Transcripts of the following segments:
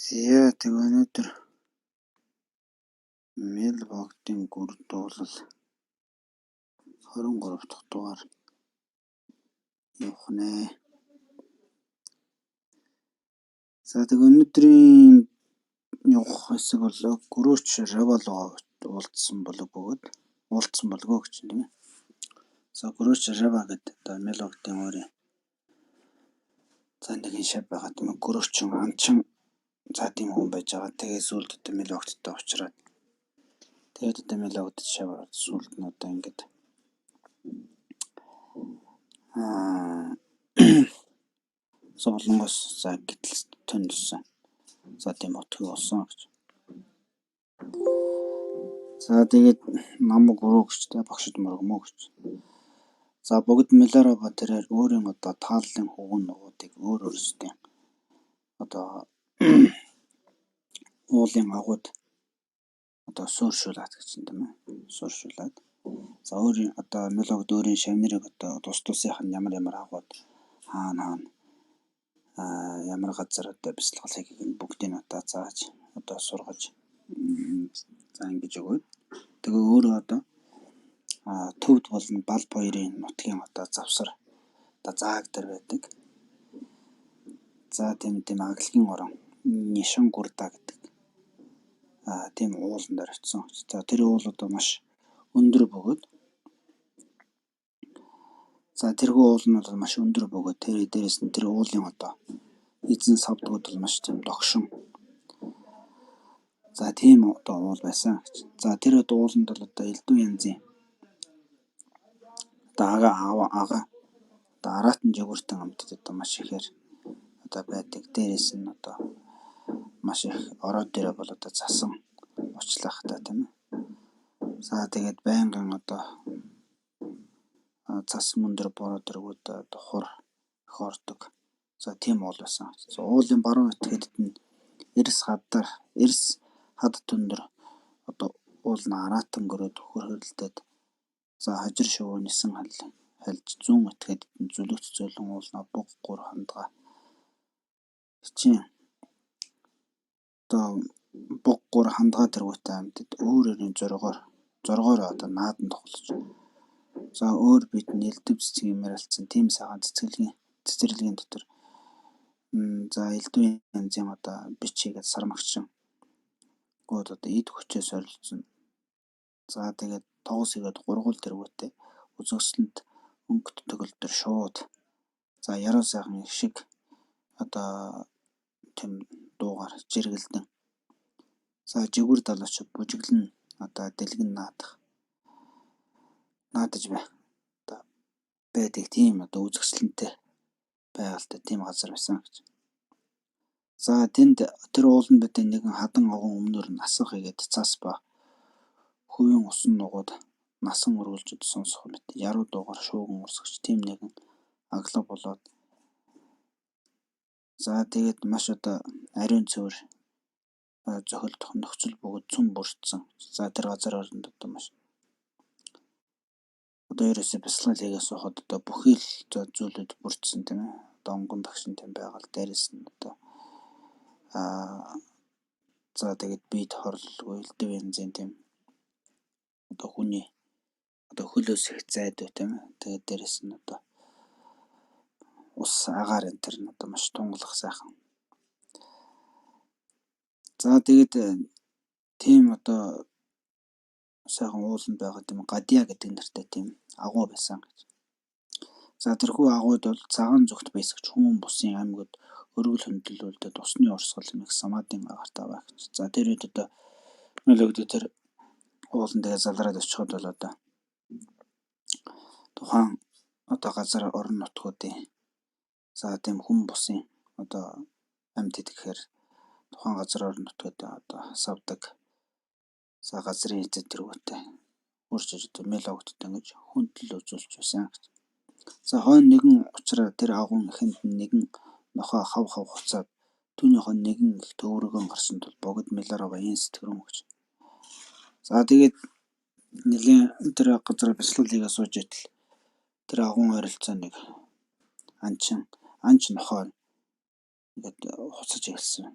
Зяа тэг өнөөдөр Mailbox-ийн гүр дуулал 23 дахь дугаар явах нэ. За тэг өнөөдрийн явах хэсэг бол гүрөөч Равалгаа уулзсан болов гэж тийм ээ. За гүрөөч Рава гэдэг одоо Mailbox-ийн өөрийн за нэгэн шав байгаа тийм ээ. Гүрөөчин анчин за тийм хүн байж байгаа. Тэгээ сүүлд одоо Mailbox-тай уулзраад тэгээд одоо Mailbox шаваад сүүлд нь одоо ингээд Солонгос за гэтэл төндөсөн. За тийм утга болсон гэж. За тэгээд намайг өрөөгчтэй багшд мөргөмөө гэж. За бүгд Миларова тэрээр өөрийн одоо тааллын хувийн нугуудыг өөр өөрсдийн одоо уулын агууд одоо сууршуулад гэж юм байна. Сууршуулад. За өөрийн одоо Милогд өөрийн шавнырыг одоо тус тусынх нь ямар агууд хаана ямар газар одоо бяцлал хийгийг бүгдийг нь одоо зааж одоо сургаж за ингэж өгөөд тэгээ өөрөө одоо төвд болон бал баярын нутгийн одоо завсар одоо зааг дээр байдаг. За тийм аглагийн орон Нишан гурда гэдэг тийм уулан дээр очсон. За тэр уул одоо маш өндөр бөгөөд за тэрхүү уул нь бол маш өндөр бөгөөд тэр дээрээс нь тэр уулын одоо эзэн савдгууд бол маш тийм догшин. За тийм одоо уул байсан гэж. За тэр одоо ууланд бол одоо элдв янзын одоо ага одоо аратан жигүүртэн амьтад одоо маш ихээр одоо байдаг. Дээрээс нь одоо маш их ороод дээрээ бол одоо засан учлах та тийм ээ. За тэгээд байнгын одоо цас мөндөр бороод иргүүд одоо хур их ордог. За тийм уул байсан. За уулын баруун этгэд нь эрс хад түндэр одоо уул нь аратан гөрөөд хөрхөрлөлдөд за хажир шувуу нисэн хальж зүүн этгэд нь зүлэгт зөөлөн уулна буг гур хандгаа чинь одоо буг гур хандгаа тэргүүтэй амьтад өөрөөрийн зоргоор одоо наадан тоглож. За өөр бид нэлдэв цэцгийн мэрэлцэн тийм сайхан цэцэрлэгийн дотор за элдв янзын одоо бичигээд сармагчин гоод одоо эд хүчээ сорилсон. За тэгээд тоос игээд гургуул тэргүүтэй үзэгсэлэнт өнгөт төгөлдөр шууд за яруу сайхан их шиг одоо тэм дуугаар жиргэлдэн за жигүүр далайчид бүжиглэн одоо дэлгэн наадаж одоо байдаг тийм одоо үзэгсэлэнтэй байгальтай тийм газар байсан гэж. За тэнд тэр ууланд бид нэгэн хадан агуун өмнөр нь асах игээд цас ба хувийн усан нугууд насан өргөлжөд сонсох мэт яруу дуугаар шууган урсгч тийм нэгэн аглаг болоод за тэгээд маш одоо ариун цэвэр зохилдох нөхцөл бөгөөд цүм бүрдсэн. За тэр газар оронд одоо маш одоо ерөөсөө бяцлал хийгээ сухад одоо бүхий л зүйлүүд бүрдсэн тийм ээ. Одоо онгон багшин тийм байгаал дээрээс нь одоо за тэгээд бид хорлолгүй элдв янзын тийм одоо хүний одоо хөлөөс их зайдуу тийм ээ. Тэгээд дээрээс нь одоо ус агаар энэ төр нь одоо маш тунгалах сайхан. За тэгээд тийм одоо сайхан ууланд байгаа тийм гадья гэдэг нэртэй тийм агуу байсан гэж. За тэрхүү агууд бол цагаан зүгт бэсгэж хүмүүн бусын аймагуд өргөл хөндлөлдөд усны урсгал мэх самаадын агаартай байх гэж. За тэр үед одоо Милогд тэр уулан дээр залраад очиход бол одоо тухайн одоо газар орон нутгуудын за тийм хүн бусын одоо амьтад гэхээр тухайн газар орон нутгад одоо савдаг за газрын эзэд тэргүүтэй үржиж одоо Милогдод ингэж хөндлөл үзүүлж байсан гэж. За хойно нэгэн учраас тэр агуун ихэнд нэгэн нохоо хав хуцаад түүний хон нэгэн их төвөргөн гарсан тул богд Миларова ин сэтгэрэн гэж. За тэгээд нэлийн тэр газар бяцлал хийгээ сууж итэл тэр агуун ойролцоо нэг анч нохоо ингээд хуцаж эхэлсэн.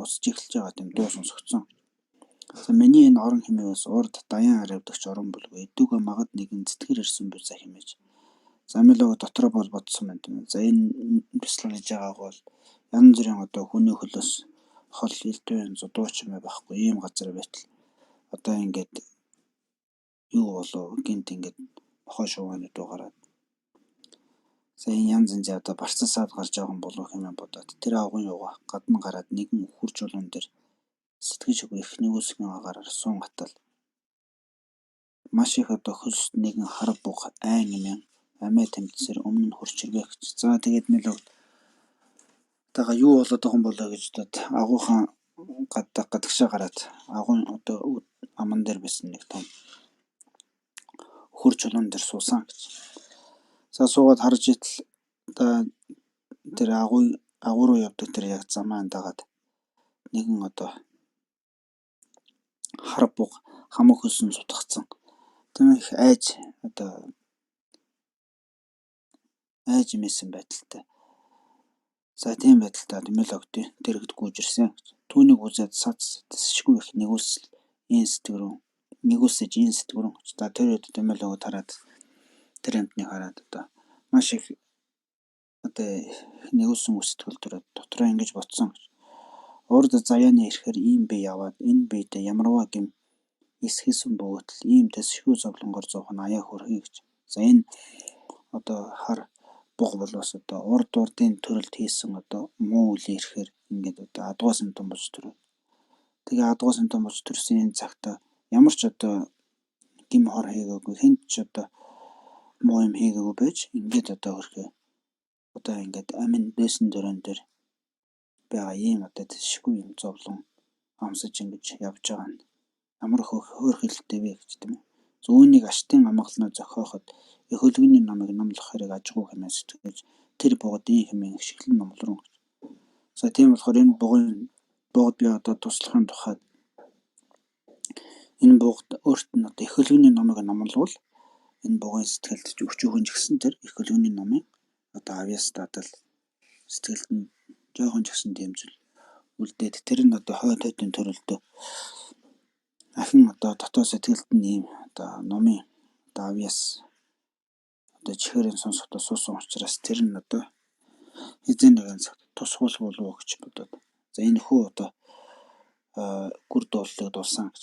усж эхэлж байгаа тийм дуу сонсогдсон. За миний энэ орон хэмээгээс урд даяан хариудагч орон бүлгүй эдүүгээ магад нэгэн зүтгэр ирсэн бүр за хэмээж. Замилог дотроо бол бодсон байна тийм. За энэ бяцлал хийж байгааг бол янз бүрийн одоо хүний хөлөөс хол элдвэн дууч юм байхгүй ийм газар байтал одоо ингээд юу болов гинт ингээд хоо шуугаанууд гараад. За энэ янз янзын одоо барцасаад гарч байгаа юм болов хэмээн бодоод тэр агуун юугаа гадна гараад нэгэн хурж улуун дээр сэтгэж өгөх их нэгүсгэн агаараар суун гатал. Маш их одоо хөлс нэгэн хар буг айн эмэн амиа тэмцсээр өмнө нь хурч ирвэ гэж. За тэгээд мэлэг тагаа юу болоод байгаа юм болоо гэж бодоод агуухан гадагшаа гараад агуун одоо аман дээр байсан нэг том хурж улуун дээр суусан гэж. За суугаад харж итэл тэр агуу руу явдаг тэр яг замаан дагаад нэгэн одоо хар буг хамаг хөлсөн сутгацсан. Тийм их айж одоо айж имсэн байдалтай. За тийм байдалтай мэл огтын тэрэгд гүйжирсэн. Түүнийг үзээд сац дэсшгүй их нэгүсэж ин сэтгэврэн. За тэр үед мэл огт хараад тэр амтныг хараад одоо маш их одоо нэгүсэн сэтгэл төрөд дотроо ингэж ботсон гэж. Урд заяаны ирэхээр ийм бие яваад энэ биедээ ямарваа гэм эсхэсэн бөгөөтл ийм дэсшгүй зовлонгоор зовхон аяа хөрхий гэж. За энэ одоо хар буг болоос одоо урдын төрөлд хийсэн одоо муу үйл ирэхээр ингээд одоо адгуу симптом болж төрөө. Тэгээ адгуу симптом болж төрсөн энэ цагта ямар ч одоо гим хор хийгээгүй хинт ч одоо муу юм хийгээгүй байж ингээд одоо хөрхөө одоо ингээд амин дэсэн дөрөн дээр байгаа ийм одоо дэсшгүй юм зовлон амсаж ингэж явж байгаа нь ямар хөөрхөлтэй вэ гэж тийм ээ. Зүүнийг аштын амгалнаа зохиоход их хөлгөний намыг номлох хэрэг ажгүй хэмээн сэтгэж тэр богдын хэмээн шиглэн номлорон. За тийм болохоор энэ богд би одоо туслахын тухайд энэ богд өөрт нь одоо их хөлгөний намыг номлол энэ богын сэтгэлд өчүүхэн ч гэсэн тэр их хөлгөний намыг одоо авьяас дадал сэтгэлд нь жоохон ч гэсэн дэмжил үлдээд тэр нь одоо хойд хойдын төрөлдөө ахин одоо дотоод сэтгэлд нь ийм одоо номын одоо авьяас одоо чихэрийн сонсохтой суусан учраас тэр нь одоо эзэн нэгэн цагт тусгуул болов гэж бодоод. За энэ хүү одоо гүр дуулыг дуулсан гэж.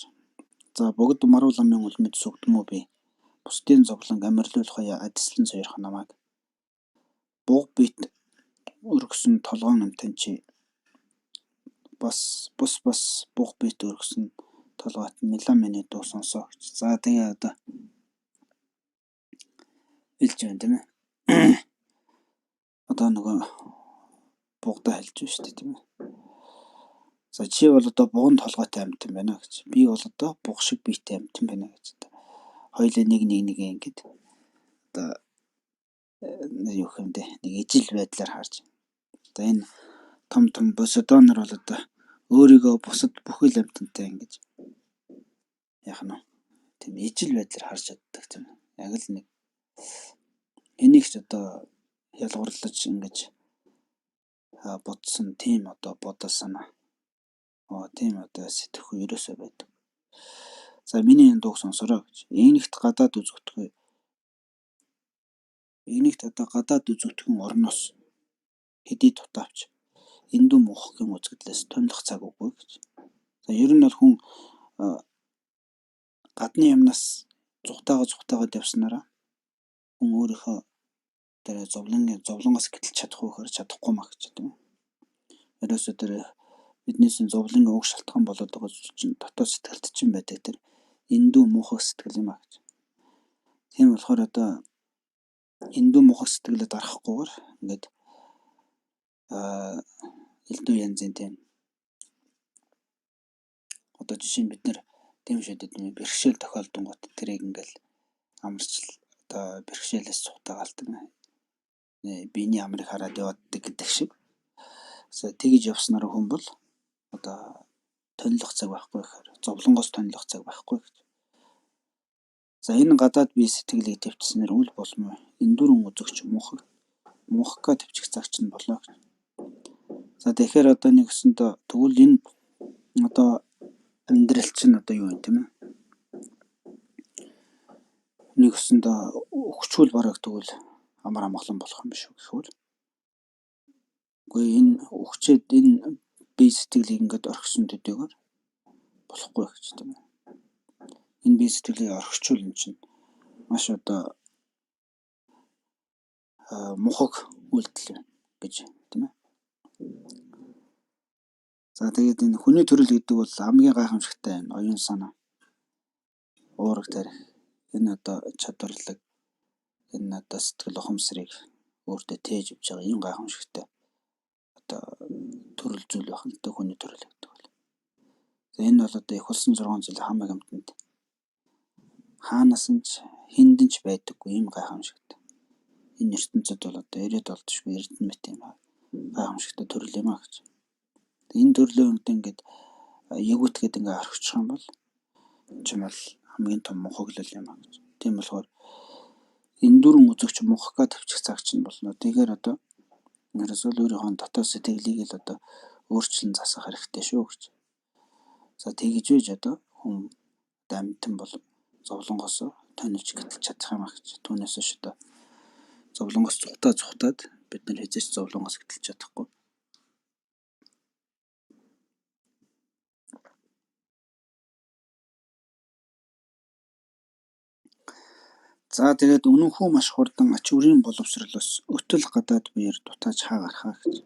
За богд маруу ламын үлмэд сүгдмүү би. Бусдын зовлон амьрлуулах адислан сойрох намайг. Буг бит өргөсөн толгоон амтан чи бас буг бит өргөсөн толгойт милан миний дуу сонсоо гэж. За тэгээ одоо илж байна тийм ээ. Одоо нөгөө бугдаа хэлж байна шүү дээ тийм ээ. За чи бол одоо буган толгойтой амтан байна гэж. Би бол одоо буг шиг биетэй амтан байна гэж. Хоёулаа нэг ингээд одоо юу хэмдэ нэг ижил байдлаар харж. За энэ том босодонор бол одоо өөрийгөө бусад бүхэл амтантай ингэж яах нь тийм ижил байдлаар харж чаддаг тийм. Яг л нэг энийг ч одоо ялгуурлаж ингэж бодсон тийм одоо бодол санаа. Тийм одоо сэтгэхгүй ерөөсөө байдаг. За миний энэ дууг сонсороо гэж. Энэгт гадаад үзэгдэхүүн орноос хэдий тутавч эндүү мохгийн үзэгдлээс томилох цаг үгүй гэж. За ер нь бол хүн гадны юмнаас зүгтаагаад явснараа хүн өөрийнхөө тэр зовлонгоос гэтэлж чадах вэ гэхээр чадахгүй маа гэж тийм. Ерөөсөө тэр биднээс зовлонгийн уг шалтгаан болоод байгаа зүйл чинь дотоод сэтгэлд чинь байдаг тэр эндүү муухай сэтгэл юм аа гэж. Тийм болохоор одоо эндүү муухай сэтгэлд арахгүйгээр ингээд элдв янзын тийм одоо жишээ нь бид нэр тийм шидэд бэрхшээл тохиолдонгот тэрийг ингээл амарчл одоо бэрхшээлээс цухтаагаалдаг. Биений амрыг хараад явааддаг гэдэг шиг. За тэгж явснараа хүн бол одоо тонилох цаг байхгүй гэхээр зовлонгоос тонилох цаг байхгүй гэж. За энэ гадаад бие сэтгэлийг төвчснээр үл болмоо эндүрэн үзэгч мухагка төвчих цаг чинь болоо гэж. За тэгэхээр одоо нэгсэндээ тэгвэл энэ одоо амьдрал чинь одоо юу юм тийм ээ? Нэгсэндээ өгчүүл бараг тэгвэл амар амгалан болох юм биш үү гэхээр. Үгүй энэ өгчээд энэ бие сэтгэлийг ингээд орхисон төдийгөр болохгүй гэж тийм ээ. Энэ бие сэтгэлийг орхичвол юм чинь маш одоо мухаг үйлдэл байна гэж тийм ээ. За тэгээд энэ хүний төрөл гэдэг бол хамгийн гайхамшигтай энэ оюун санаа, уурэг тарих, энэ одоо чадварлаг, энэ одоо сэтгэл ухамсарыг өөртөө тээж авч байгаа юм гайхамшигтай одоо төрөл зүйл байх нь одоо хүний төрөл гэдэг бол. За энэ бол одоо их болсон 6 жилийн хамаг амтнд хаанаас нь ч хүнд нь ч байдаггүй юм гайхамшигтай. Энэ ертөнцид бол одоо ирээд болдошгүй эрдэнэ мэт юм гайхамшигтай төрөл юм аа гэж. Энэ төрлөө ингээд ягуутгээд ингээд орхичих юм бол энэ ч юм бол хамгийн том мухаглал юм аа гэж. Тийм болохоор энэ дөрвөн үзэгч мухага тавьчих цаг чинь болно. Тэгэхээр одоо ерөөсөө өөрийнхөө дотоод сэтгэлийг л одоо өөрчлөн засах хэрэгтэй шүү гэж. За тэгж үеж одоо хүн амьтан бол зовлонгоос тонилж гэтэл чадах юм аа гэж. Түүнээс ш одоо зовлонгоос зүхтаад бид нар хэзээ ч зовлонгоос гэтэл чадахгүй. За тэгээд үнэнхүү маш хурдан ач үрийн боловсролоос өтөл гадаад биеэр дутааж хаа гарахаа гэж.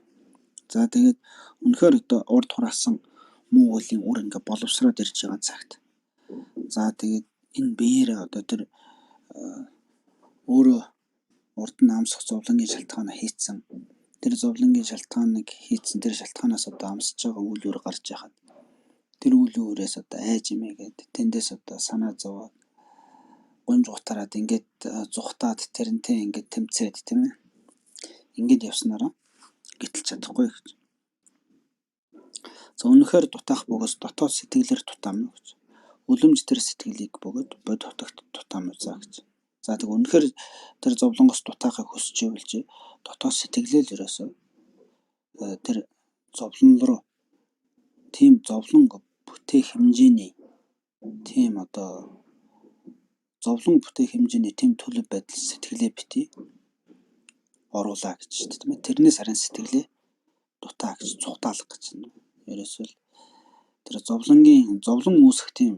За тэгээд үнэхээр одоо урд хураасан муу үеийн үр ингээ боловсроод ирж байгаа цагт. За тэгээд энэ биеэрээ одоо тэр өөрөө урд нь амсах зовлонгийн шалтгаанаа хийцэн. Тэр зовлонгийн шалтгааныг хийцэн тэр шалтгаанаас одоо амсаж байгаа үйл үүр гарч яхад тэр үйл үүрээс одоо айж имээгээд тэндээс одоо санаа зовоод гонж гутараад ингээд зүхтаад тэрнтэй ингээд тэмцээд тийм ээ. Ингээд явснараа гэтэл чадахгүй гэж. За үнэхээр дутаах бөгөөс дотоод сэтгэлээр тутаамна гэж. Үлэмж тэр сэтгэлийг бөгөөд бод хотогт тутаамна за гэж. За тэг үнэхээр тэр зовлонгоос дутаахыг хүсч ивэл чи дотоод сэтгэлээл ерөөсөө тэр зовлон руу тийм зовлон бүтээх хэмжээний тийм одоо зовлон бүтээх хэмжээний тийм төлөв байдал сэтгэлээ битгий оруулаа гэж тийм ээ. Тэрнээс харин сэтгэлээ дутаа гэж цухтаалах гэж байна. Ерөөсөө тэр зовлон үүсэх тийм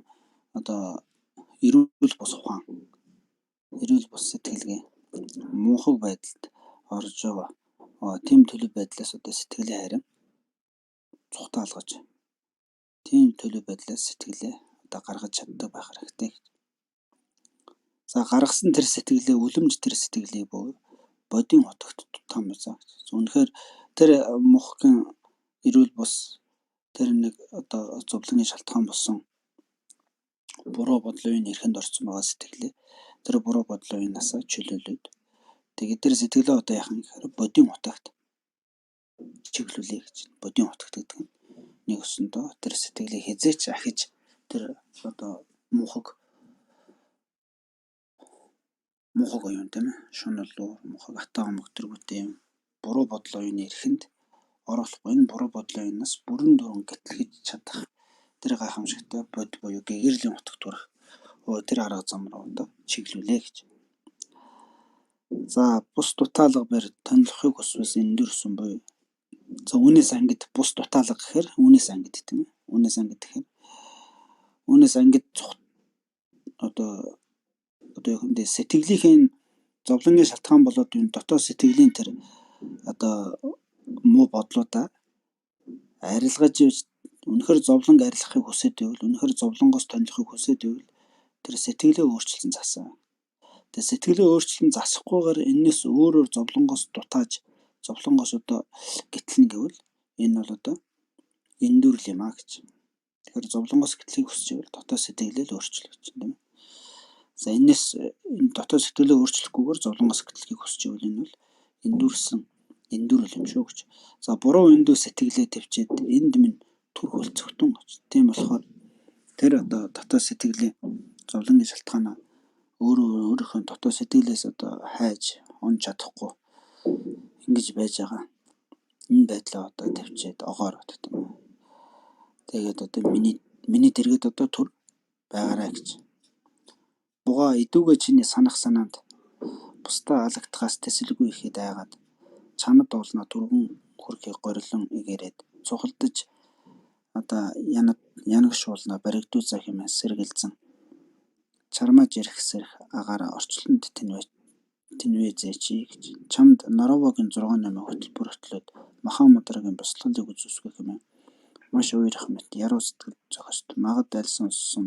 одоо эрүүл бус ухаан, эрүүл бус сэтгэлгээ муухай байдалд орж байгаа. Тийм төлөв байдлаас одоо сэтгэлээ харин цухтаалгаж тийм төлөв байдлаас сэтгэлээ одоо гаргаж чаддаг байх хэрэгтэй. За гаргасан тэр сэтгэлээ үлэмж тэр сэтгэлийг бодийн хотогт тутаамжаа гэж. Үнэхээр тэр мухгийн эрүүл бус тэр нэг одоо зовлонгийн шалтгаан болсон буруу бодлын үеийн эрхэнд орсон байгаа сэтгэлээ тэр буруу бодлын үеийнасаа чөлөөлөд тэгээд тэр сэтгэлээ одоо яах юм гэхээр бодийн утагт чиглүүлээ гэж. Бодийн утагт гэдэг нь нэг өсөндөө тэр сэтгэлийг хязээч ахиж тэр одоо мухаг оюун тийм ээ шунал руу мухаг атаа омог төргүүтэй юм буруу бодлын үеийн эрхэнд оруулахгүй энэ буруу бодлын үеийнээс бүрэн дуран гэтлэж чадах тэр гайхамшигтай бод буюу гэгэрлийн утагт хүрэх тэр арга зам руу одоо чиглүүлээ гэж. За бус дутаалга барь тонилохыг хүсвэл энэ дөрвсөн буюу за үнээс ангид бус дутаалга гэхээр үнээс ангид тийм ээ. Үнээс ангид гэхээр үнээс ангид одоо юу юм бэ сэтгэлийнхээ зовлонгийн шалтгаан болоод энэ дотоод сэтгэлийн тэр одоо муу бодлуудаа арилгаж үнэхээр зовлонг арилгахыг хүсэж байвал үнэхээр зовлонгоос тонилохыг хүсэж байвал тэр сэтгэлээ өөрчилсөн засаа. Тэр сэтгэлээ өөрчилсөн засахгүйгээр энэс өөрөөр зовлонгоос дутааж зовлонгоос одоо гэтлэн гэвэл энэ бол одоо эндүрл юм аа гэж. Тэгэхээр зовлонгоос гэтлэхийг хүсэж байвал дотоод сэтгэлээ л өөрчлөх гэж тийм ээ. За энэс энэ дотоод сэтгэлээ өөрчлөхгүйгээр зовлонгоос гэтлэхийг хүсэж байвал энэ бол эндүрл юм шүү гэж. За буруу эндүү сэтгэлээ төвчээд энд минь түр хөлцөгтөн гэж. Тийм болохоор тэр одоо дотоод сэтгэлийн зовлонгийн шалтгаанаа өөрийнхөө дотоод сэтгэлээс одоо хайж унж чадахгүй ингэж байж байгаа. Энэ байдлаа одоо тавьчаад огоор гэдэг юм. Тэгээд одоо миний дэргэд одоо түр байгаарай гэж. Буга идүүгээ чиний санах санаанд бусдаа алагдахаас тэсэлгүй ихэд айгаад чанад уулна түргэн хүрхийг горилон игээрээд цухалдаж одоо янагш уулна баригдуузаа хэмээн сэргэлзэн чармаа жирэх сэрх агаараа орчлонд тэнвэ зээчи гэж чамд Наровогийн 6 номын хөтөлбөр хөтлөөд Махамудрагийн бясалгалыг үзүүлсгүй хэмээн маш уурах мэт яруу сэтгэл зохиост магад аль сонссон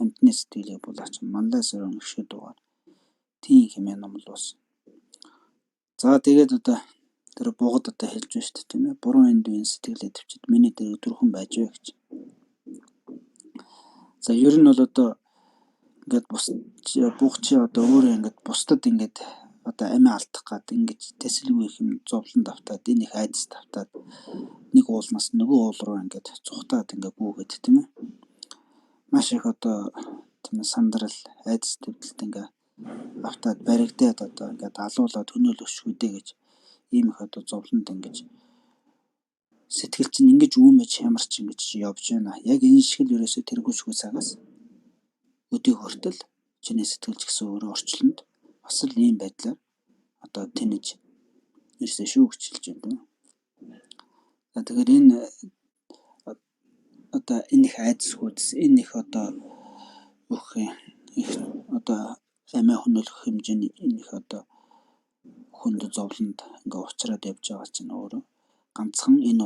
амьтны сэтгэлийг булаач мандаа сөрөн гიშгэ дугаар тийм хэмээн номлуулсан. За тэгээд одоо тэр бугад одоо хэлж байна шүү дээ тийм ээ. Буруу эндүн сэтгэлээ төвчд миний дээр дөрвөн байж вэ гэж. За ер нь бол одоо ингээд буг чи одоо өөрөө ингээд бусдад ингээд одоо амиа алдах гад ингэж тэсэлгүй их юм зовлон давтаад энэ их айдас давтаад нэг уулнаас нөгөө уул руу ингээд цухтаад ингээд гүгээд тийм ээ. Маш их одоо тийм сандрал айдас төвдөлт ингээд автаад баригдаад одоо ингээд алуулаад хөнөөлөшгүүдээ гэж ийм их одоо зовлонд ингэж сэтгэл чинь ингэж үүмэж ямарч ингэж явж байна. Яг энэ шиг л ерөөсө тэргүүлшгүй цагаас өдөө хүртэл чиний сэтгэл ч гэсэн өөрөө орчлонд бас л ийм байдлаар одоо тэнэж ирсэн шүү гэж хэлж байна тийм. Тэгэхээр энэ одоо энэ их айдсгүйс энэ их одоо их одоо амиа хөнөөлөх хэмжээний энэ их одоо хүнд зовлонд ингээ уучраад явж байгаа чинь өөрөө ганцхан энэ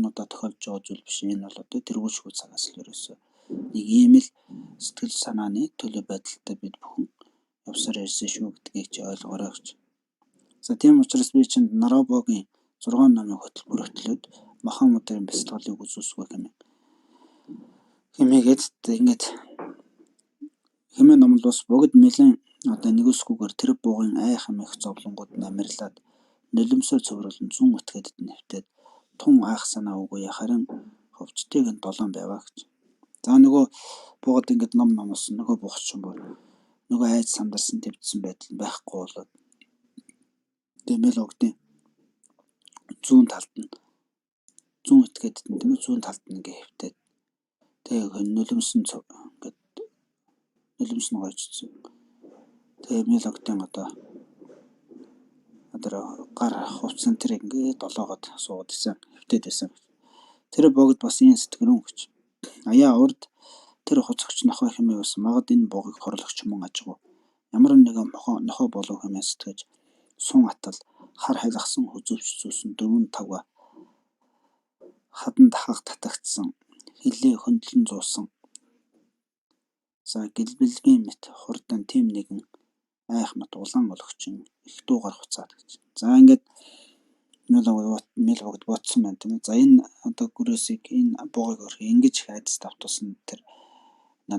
удаа тохиолж байгаа зүйл биш. Энэ бол одоо тэргүүлшгүй цагаас л ерөөсөө нэг ийм л сэтгэл санааны төлөв байдалтай бид бүхэн явсаар ирсэн шүү гэдгийг чи ойлгоорой гэж. За тийм учраас би чинь Наровогийн 6 номын хөтөлбөр хөтлөөд Махамудрын бясалгалыг үзүүлсгүй хэмээгээд ингээд хэмээн номлолоос богд нэлен одоо нэгүсгүйгээр тэр буугын айхам их зовлонгууд намирлаад нулимсоор цөврөлн зүүн этгээдэд нэвтээд тун айх санаа үгүй харин ховчтойг нь долоон байваа гэж. За нөгөө буугад ингээд номлосон нөгөө буухчин бол нөгөө айд сандарсан төвдсөн байдал байхгүй болоод тэмэл огдын зүүн этгээдэд нь тийм зүүн талд нь ингээд хэвтээд тэгээ нулимсэн ингээд нулимс нь гойжсэн. Тэгээ мэл огдын одоо гар хувцсан тэр ингээд долоогод суугаад исэн хэвтээд байсан. Тэр богд бас ийм сэтгэрэн гэж. Аяа урд тэр хуцагч нохой хэмээн бас магад энэ богыг хорлогч мөн ажгүй. Ямар нэгэн нохой болов хэмээн сэтгэж сун атал хар халахсан хүзүүч зүүсэн 4-5 хаданд хаг татагдсан хилээ хөндлөн зуусан. За гэлбэлгийн мэт хурдан тим нэгэн айх мат улаан ологчин их дуугар хуцаад гэж. За ингээд мэл богд ботсон байна тийм ээ. За энэ одоо гүрээсийг энэ богыг өрхий ингэж их айдас давтуулсан тэр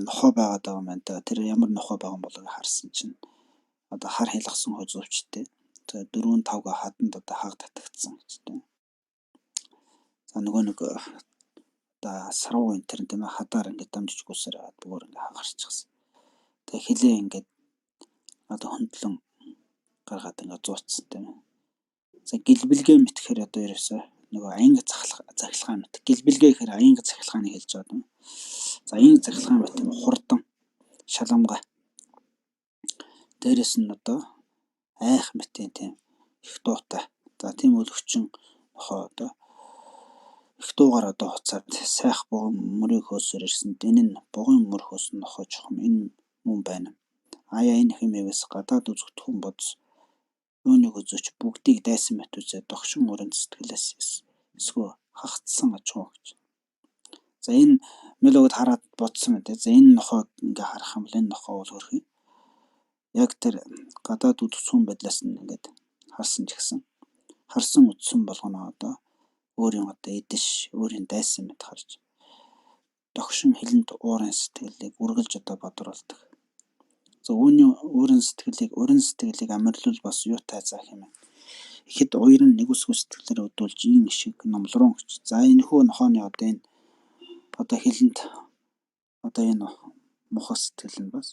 нохой байгаад байгаа юм байна да. Тэр ямар нохой байгаа юм болоо харсан чинь одоо хар хилгасан хозовчтой. За 4-5 хаданд одоо хаг татагдсан гэж тийм. За нөгөө нэг одоо саруу энэ тэр тийм ээ хадаар ингээд дамжиж гүсээр аваад бүр ингээд хагарчихсан. Тэгээ хилээ ингээд одоо хөндлөн гаргаад ингээд зууцсан тийм ээ. За гэлбэлгээ мэтгэхэр одоо ерөөсөө нөгөө аянга захилгаан мэт. Гэлбэлгээ гэхээр аянга захилгааны хэлж байгаа юм. За аянга захилгаан мэт юм хурдан шаламга. Дээрэс нь одоо айх мэтийн тийм их дуутай. За тийм өлөгчин нохой одоо их дуугаар одоо хуцаад сайх бугын мөрийг хөөсөр ирсэнд энэ нь бугын мөр хөөсөн нохой чухам энэ мөн байна. Аяа энэ хэмээвээс гадаад үзэгдэхүүн бодс юуныг үзүүч бүгдийг дайсан мэт үзээд догшин өрөнд сэтгэлээс эсгүй хагцсан ажгүй гэж. За энэ мэлогд хараад бодсон мэт. За энэ нохойг ингээ харах юм бол энэ нохой бол хөрхий. Яг тэр гадаад үзэгдэхүүн байдлаас нь ингээд харсан ч гэсэн харсан үтсэн болгоно одоо өөрийн одоо эдэш өөрийн дайсан мэт харж догшин хилэнд уурын сэтгэлийг үргэлж одоо бодруулдаг. За үүний уран сэтгэлийг амарлуул бас юутай заах юм бэ? Ихэд уяр нь нэгүсгүй сэтгэлээр өдүүлж ийм шиг номлорон гэж. За энэ хөө нохооны одоо энэ одоо хилэнд одоо энэ мохос сэтгэл нь бас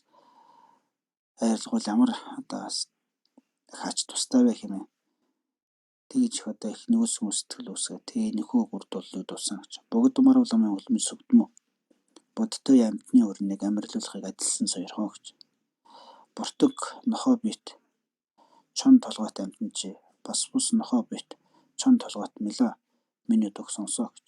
айлгуул ямар одоо хаач тустай байх юм бэ? тэгж их одоо их нөөцгүй сэтгэл үүсгээ тэгээ нөхөө гурдууллыг дусан гэж. Богд маруулмын улмын сүгдмө. Бодтой амьтны өрнийг амьрлуулахыг адилсан сойрхоо гэж. Буртаг нохоо бит чон толгойт амьтан чи бас бус нохоо бит чон толгойт мила миний дог сонсоо гэж.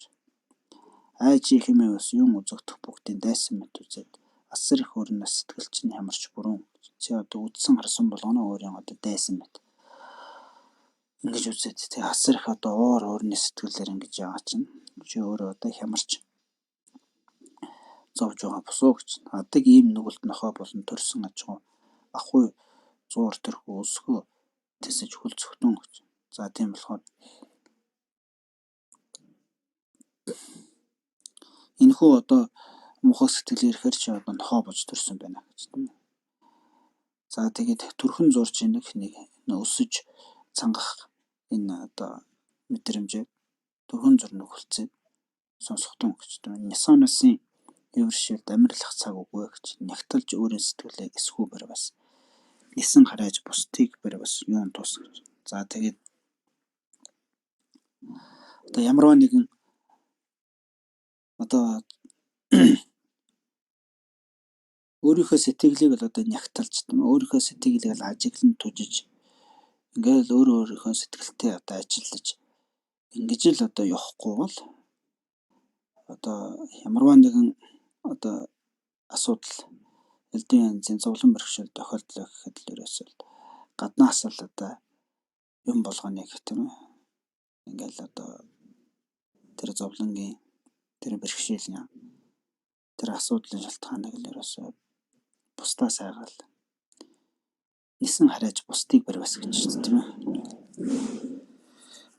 Ай чи хэмээн бас юм үзэгдэх бүгдийн дайсан мэт үзээд асар их өрнөс сэтгэл чинь хямарч бүрэн. Чи одоо үдсэн харсан болгоно өөрийн одоо дайсан мэт. Ингэж үзээд тэгээ асар их одоо уур өөрний сэтгэлээр ингэж яага чинь чи өөрөө одоо хямарч зовж байгаа босоо гэж. Адаг ийм нүгэлт нохоо болон төрсөн ажгүй ахуй зуур төрхөө өсгөө тэсэж хүл зөвхтөн гэж. За тийм болохоор энэхүү одоо мухах сэтгэл ирэхээр чи одоо нохоо болж төрсөн байна гэж тийм. За тэгээд төрхөн зурж нэг өсөж цангах энэ одоо мэдрэмжээ төрхөн зурныг хүлцээд сонсохтун гэж тийм. Нясаанасын эвэршээлд амьдралах цаг үгүй гэж. Нягталж өөрийн сэтгэлээ эсхүү бэр бас. Нисэн харайж бусдыг бэр бас юун тус гэж. За тэгээд одоо ямарваа нэгэн одоо өөрийнхөө сэтгэлийг л одоо нягталж тийм өөрийнхөө сэтгэлийг л ажиглан тужиж ингээл өөрийнхөө сэтгэлтэй одоо ажиллаж ингэж л одоо явахгүй бол одоо ямарваа нэгэн одоо асуудал элдэн янзын зовлон бэрхшээл тохиолдлоо гэхэд л ерөөсөө гаднаас л одоо юм болгоныг тийм ингээл одоо тэр зовлонгийн тэр бэрхшээлийн тэр асуудлын шалтгааныг л ерөөсөө бусдаас айгаал нисэн харайж бусдыг барьвас гэж тийм ээ.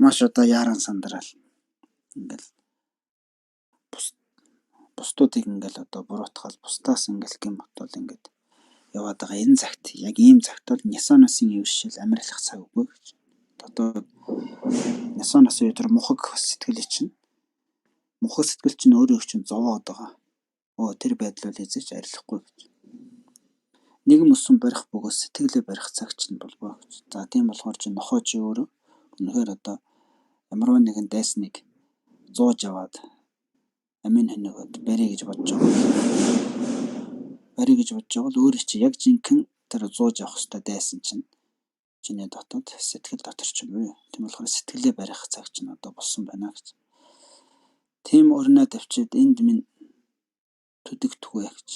Маш одоо яаран сандрал ингээл бусдуудыг ингээл одоо буруутгал бусдаас ингээл гэм ботвол ингээд яваад байгаа энэ цагт яг ийм цагт бол нясаанасын эвэршил амьдралах цаг үгүй гэж. Одоо нясаанасын өдөр мухаг сэтгэл чинь өөрөө чинь зовоод байгаа. Тэр байдал бол эзэж арилахгүй гэж. Нэгэн мөсөн барих бөгөөс сэтгэлээ барих цаг чинь болбоо гэж. За тийм болохоор чи нохоо чи өөрөө үнэхээр одоо ямарваа нэгэн дайсныг зууж аваад амин хөнөөгд барья гэж бодож байгаа бол өөрөө чи яг жинхэнэ тэр зууж авах хэвээр дайсан чинь чиний дотоод сэтгэл дотор ч юм уу. Тийм болохоор сэтгэлээ барих цаг чинь одоо болсон байна гэж. Тийм өрнөө тавьчид энд минь төдөгтгөө гэж.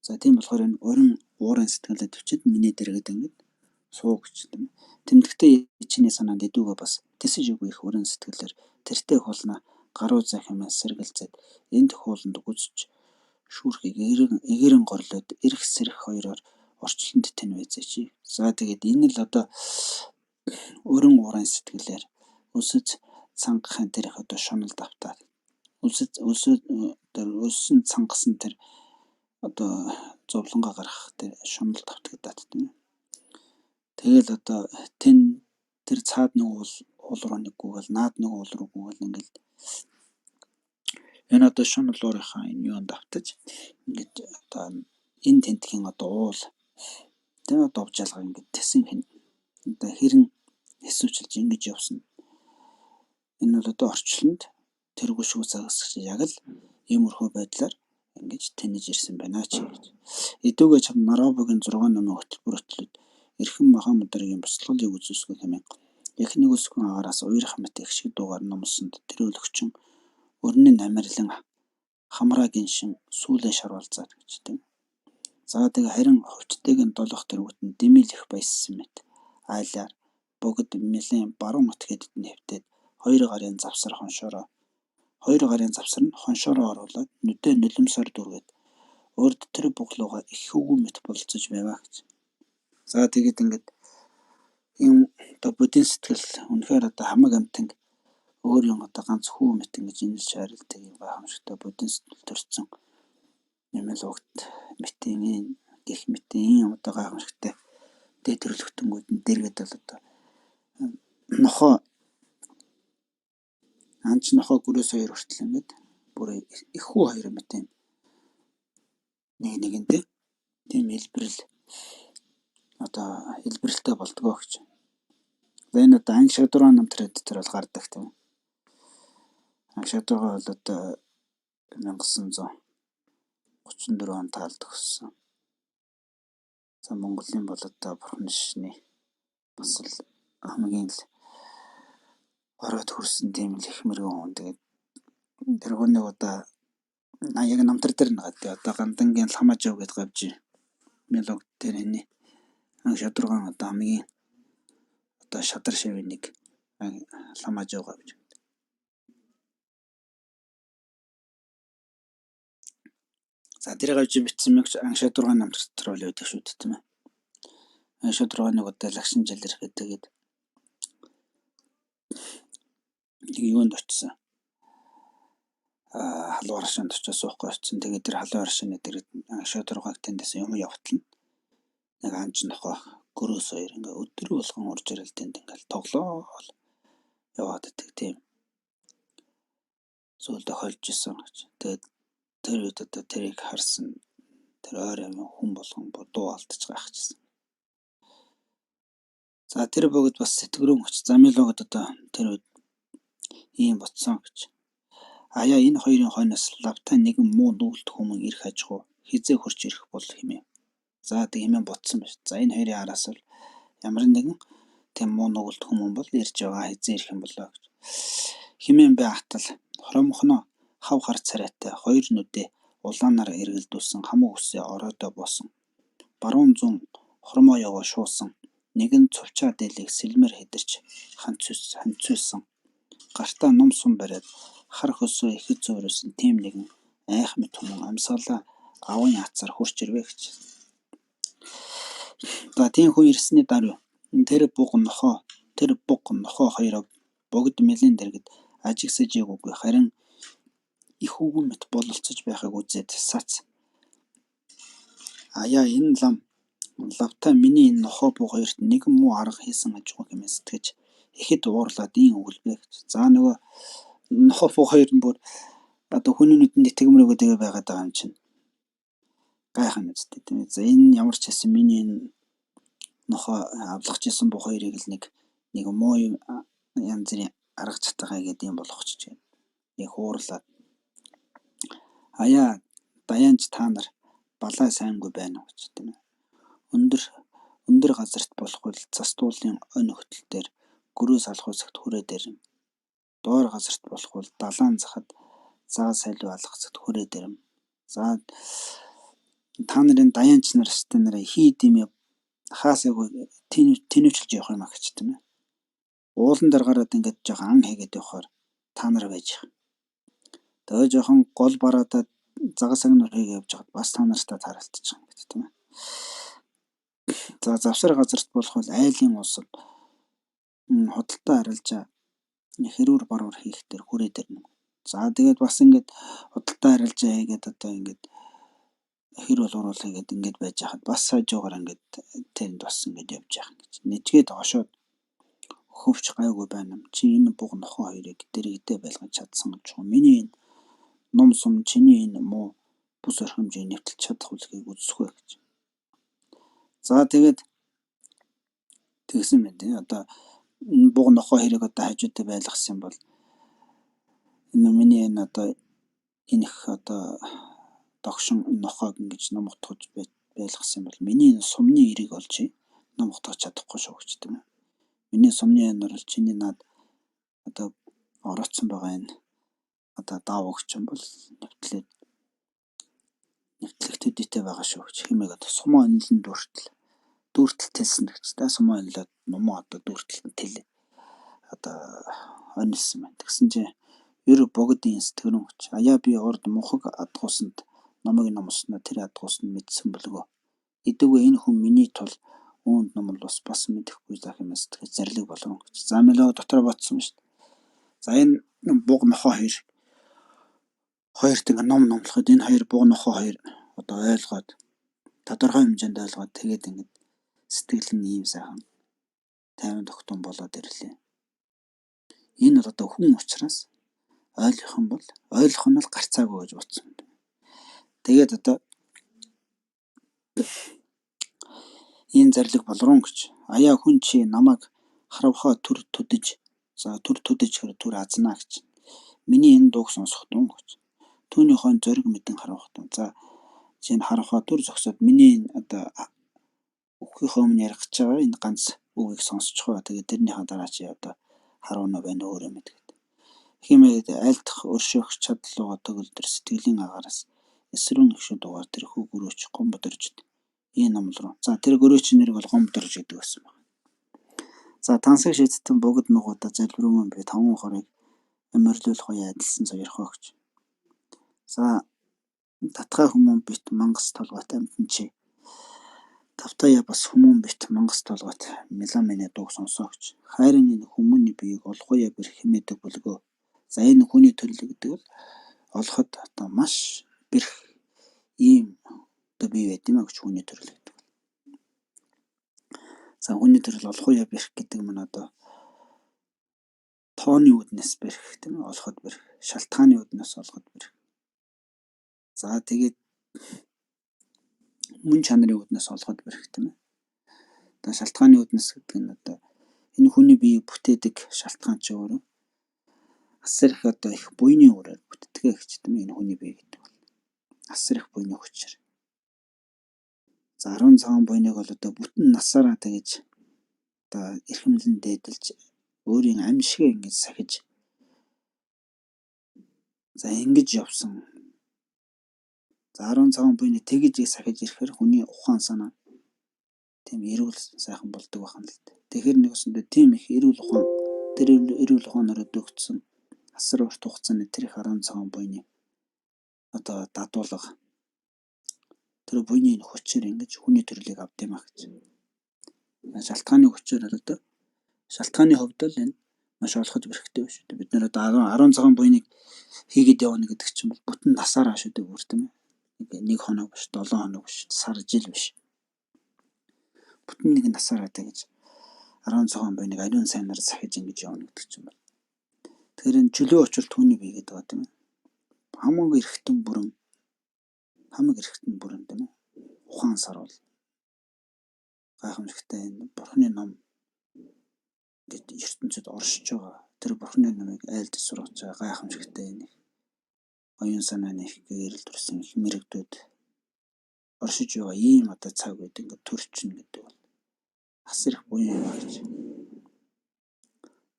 За тийм болохоор энэ уран уурын сэтгэлээ төвчид миний дэргэд ингээд суу гэж тийм. Тэмдэгтээ чиний санаанд идүүгээ бас тэсэж өгөх их уран сэтгэлээр тэртээ хулна гаруу зай хэмээн сэргэлзээд энд хууланд гүзж шүүрхийг игэрэн горлоод эрх сэрх хоёроор орчлонд тань байцаач. За тэгээд энэ л одоо уран уурын сэтгэлээр өсөж цангахын тэр их одоо шунал давтаад өссөн цангасан тэр одоо зовлонго гарах тэр шунал давтагдаад тийм. Тэгэл одоо тэр цаад нэг уул руу нэггүйгээл наад нэг уул руугүйгээл ингээл энэ одоо шунал уурынхаа энэ юунд давтаж ингээд одоо энэ тентхийн одоо уул тийм довж алга ингээд тэсэн хэн одоо хэрэн хэсвчилж ингэж явсан. Энэ бол одоо орчлонд тэргүй шүү загсагч яг л иймэрхүү байдлаар ингэж тэнэж ирсэн байна ч гэж. Эдүүгээ чам Наробогийн 6 номын хөтөлбөр эрхэм Махамударгийн бяцлаглыг үзүүлсгүй хэмээн эхний өсгөн агаараас уярах мэт их шиг дуугаар номлосонд тэр өлөгчин өрнөнд амирлан хамраагийн шин сүүлээ шарвалзаад гэж тийм. За тэгээ харин хувцтайг нь долох тэргүүтэн дэмэл их баяссан мэт айлаар богд мөлийн баруун отгээд нэвтээд хоёр гарын завсар нь хоншоороо оруулаад нүдэ нулимсаар дүргээд урд тэр буглууга их хөвгүн мэт болцож байваа гэж. За тэгээд ингээд юм одоо буддийн сэтгэл үнэхээр одоо хамаг амтанг өөрийн одоо ганц хүү мэт ингэж инэлж харилдаг юм гайхамшигтай буддийн сэтгэл төрсөн юм л угт мэтийн гих мэтийн одоо гайхамшигтай дээд төрлөختөнгүүд нь дэргэд бол одоо нохоо анч нохоо гүрээс хоёр хүртэл ингээд бүр их хүү хоёр мэтийн нэгэнтэй тийм хэлбэрэлтэй болдгоо гэж. За энэ одоо анги шатураа намтраад дээр бол гардаг тийм. Анги шатураа бол одоо 1934 онд таалд өгсөн. За Монголын бол одоо бурхан шишний бас л хамгийн л ороод хүрсэн тийм л их мэрэгэн хүн. Тэгээд тэр хүнийг одоо яг намтар дээр нэгэд одоо гандангийн ламажав гэдээ гавж мелог дээр энэ анги шатургаан одоо хамгийн одоо шадар шавь нэг ламажав гавж. За тэр гавж битсэн мэг анги шатургаан намтар дотор л байдаг шүү дээ тийм ээ. Анги шатургааныг одоо лагшин жилэр гэдэг юунд очсон. Халуун аршинд очиж суухгүй очсон. Тэгээд тэр халуун аршины дээр анги шатургааг тэндээс юм явуулна. Нэг анж нохоо гөрөөс хоёр ингээ өдөр болгон урж ирэл тэнд ингээл тоглоол яваад идэг тийм. Зүйлдэ хольж исэн гэж. Тэгээд тэр үед одоо тэрийг харсан тэр ойр юм хүн болгон дуу алдаж гайх гэсэн. За тэр богд бас сэтгэрэн хүч замилогод одоо тэр үед ийм ботсон гэж. Аяа энэ хоёрын хойноос лавта нэгэн муу нүгэлт хүмүүн ирэх ажгүй хизээ хурч ирэх бол хэмээн. За тэг хэмээн ботсон байж. За энэ хоёрын араас бол ямар нэгэн тийм муу нүгэлт хүмүүн бол ирж байгаа хизээ ирэх юм болоо гэж. Хэмээн бай хатал хромхно хав хар царайтай хоёр нүдээ улаанаар эргэлдүүлсэн хамуу үсээ ороодоо боосон. Баруун зүүн хормоо яваа шуусан. Нэгэн цувчаа дэлийг сэлмэр хэдэрч ханцүйсан. Гартаа ном сум бариад хар хөсөө ихэд зөөрөсөн тийм нэгэн айх мэт хүмүүс амсгалаа аван яцаар хурч ирвэ гэж. За тийм хүн ирсний даруй тэр буг нохоо хоёроо богд мэлийн дэргэд ажигсаж яггүй харин их үгэн мэт бололцож байхыг үзээд сац. Аяа энэ лавта миний энэ нохоо буг хоёрт нэгэн муу арга хийсэн ажгүй хэмээн сэтгэж ихэд уурлаад ийн өгөлбэ гэж. За нөгөө нохоо буг хоёр нь бүр одоо хүний нүдэнд итгэмрөөгөө тэгээ байгаад байгаа юм чинь. Гайхан үстэй тийм ээ. За энэ ямар ч хэсэн миний энэ нохоо авлах гэсэн буг хоёрыг л нэг муу янз бүрийн арга чатгаа гэдэг юм болгоч чинь. Их уурлаад. Аяа даяанч та нар балаа сайнгүй байна уу гэж тийм ээ. Өндөр газарт болохгүй застуулын өн хөтөл дээр гөрөө салхуусагт хүрээд ирэм. Доор газарт болохгүй далаан захад заа салуу алгацад хүрээд ирэм. За та нарын даяанч нар штэ нараа хий димээ хаасаагүй тэнүүчилж явах юм а гэж тийм ээ. Уулан дээр гараад ингээд жоохон ан хийгээд явахаар та нар байж. Тэгээ жоохон гол бараадад загас агнуур хийгээ явж хаад бас та нартай тааралдчих юм гэдэг тийм ээ. За завсар газарт болох бол айлын улсад худалдаа арилжаа хэрүүр баруур хийх дээр хүрээд ирнэ. За тэгээд бас ингээд худалдаа арилжаа хийгээд одоо ингээд хэр боловруул хийгээд ингээд байж хаад бас сайжуугаар ингээд тэнд бас ингээд явж яах гэж. Нэжгээд хошоод хөвч гайгүй байна. Чи энэ буг нохоо хоёрыг дэрэгдээ байлгаж чадсан гэж. Миний энэ ном сум чиний энэ муу бүс орхимжийг нэвтэлж чадах үлгийг үзэхгүй гэж. За тэгээд тэгсэн мэт одоо энэ буг нохоо хоёрыг одоо хажуудаа байлгасан бол энэ миний энэ одоо энэ их одоо догшин нохоог ингэж ном утгаж байлгасан бол миний энэ сумны эрийг олж ном утгаж чадахгүй шүү гэж тийм ээ. Миний сумны энэ бол чиний над одоо орооцсон байгаа энэ одоо даав өгч юм бол нэвтлэх төдийтэй байгаа шүү гэж хэмээг одоо сумоо онлын дүүртэл тэлсэн гэж та сумоо онлоод номоо одоо дүүртэл тэл одоо онилсан байна. Тэгсэн чинь ер богдын сэтгэрэн хүч аяа би урд мухаг адгуусанд номыг номсноо тэр адгуусанд мэдсэн болго. Эдгүү энэ хүн миний тул үүнд номл бас мэдэхгүй зах юм сэтгэж зарлиг болгоно гэж. За мэлөө дотор ботсон шүү дээ. За энэ буг нохоо хоёрт ингээ ном номлоход энэ хоёр буг нохоо хоёр одоо ойлгоод тодорхой хэмжээнд ойлгоод тэгээд ингээ сэтгэл нь ийм сайхан тайван тогтун болоод ирлээ. Энэ бол одоо хүн учраас ойлгох юм бол ойлгох нь л гарцаагүй гэж бодсон. Тэгээд одоо энэ зарлиг болрон гэж аяа хүн чи намайг харавхаа төр төдөж. За төр төдөж гэхээр төр азнаа гэж. Миний энэ дууг сонсох тун гэж. Түүний хойно зориг мэдэн харавх тун. За чинь харавхаа төр зогсоод миний энэ одоо өгөхийнхөө өмнө ярих гэж байгаа энэ ганц үгийг сонсчихоо. Тэгээд тэрнийхээ дараа чи одоо харуунаа байна өөрөө мэдгээд. Хэмээд айлдах өршөөх чадлууга төгөлдөр сэтгэлийн агаараас эсрүүн нэгшүү дугаар тэрхүү гөрөөч гомбодоржд. Энэ номл руу. За тэр гөрөөчийн нэрийг бол гомбодорж гэдэг байсан байна. За тансаг шийдтэн богд нугуудаа залбирмөн би 5 хорыг морилуулах уу адилсан зорих өгч. За татгай хүмүүн бит мангас толгойт амтэн чи. Тавтая бас хүмүүн бит мангас толгойт меламине дууг сонсоогч. Хайрын энэ хүмүүний биеийг олохуя бэр хэмээдэг бүлгөө. За энэ хүний төрөл гэдэг бол олоход одоо маш бэрх ийм одоо бий байд юм а гэж хүний төрөл гэдэг. За хүний төрөл олохуя бэрх гэдэг нь одоо тооны үднэс бэрх тийм ээ олоход бэрх, шалтгааны үднэс олоход бэрх. За тэгээд мөн чанарын үднэс олоход бэрх тийм ээ. Одоо шалтгааны үднэс гэдэг нь одоо энэ хүний биеийг бүтээдэг шалтгаан ч өөрөө асар их одоо их буйны үрээр бүтдэг гэж тийм ээ энэ хүний бие гэдэг бол асар их буйны хүчээр. За 10 цагаан буйныг бол одоо бүтэн насаараа тэгэж одоо эрхэмлэн дээдэлж өөрийн амьшиг ингэж сахиж за ингэж явсан. За 10 цагаан буйны тэгэж сахиж ирэхээр хүний ухаан санаа тийм эрүүл сайхан болдог байна л дээ. Тэгэхээр нэгсэндээ тийм их эрүүл ухаан тэр эрүүл ухаанаар өгөгдсөн асар урт хугацааны тэр их 10 цагаан буйны одоо дадуулга тэр буйны хүчээр ингэж хүний төрлийг авд юм а гэж. Шалтгааны хүчээр одоо шалтгааны хувьд л энэ маш олоход бэрхтэй биш үү. Бид нэр одоо 10 цагаан буйныг хийгээд явна гэдэг чинь бол бүтэн насаараа шүү дээ бүр тийм ээ. Нэг хоног биш, 7 хоног биш, сар жил биш. Бүтэн нэг насаараа тэгэж 10 цагаан буйныг ариун сайнаар сахиж ингэж явна гэдэг чинь бол. Тэгэхээр энэ чөлөө очил түүний бие гэдэг байгаа тийм ээ. Хамаг эрхтэн бүрэн тийм ээ. Ухаан сарвал гайхамшигтай энэ бурхны ном гэд ертөнцид оршиж байгаа. Тэр бурхны номыг айлдж сургаж байгаа гайхамшигтай энэ оюун санааны их гэрэл төрсэн их мэрэгдүүд оршиж байгаа ийм одоо цаг үед ингээд төрчин гэдэг бол асар их буян юм аа гэж.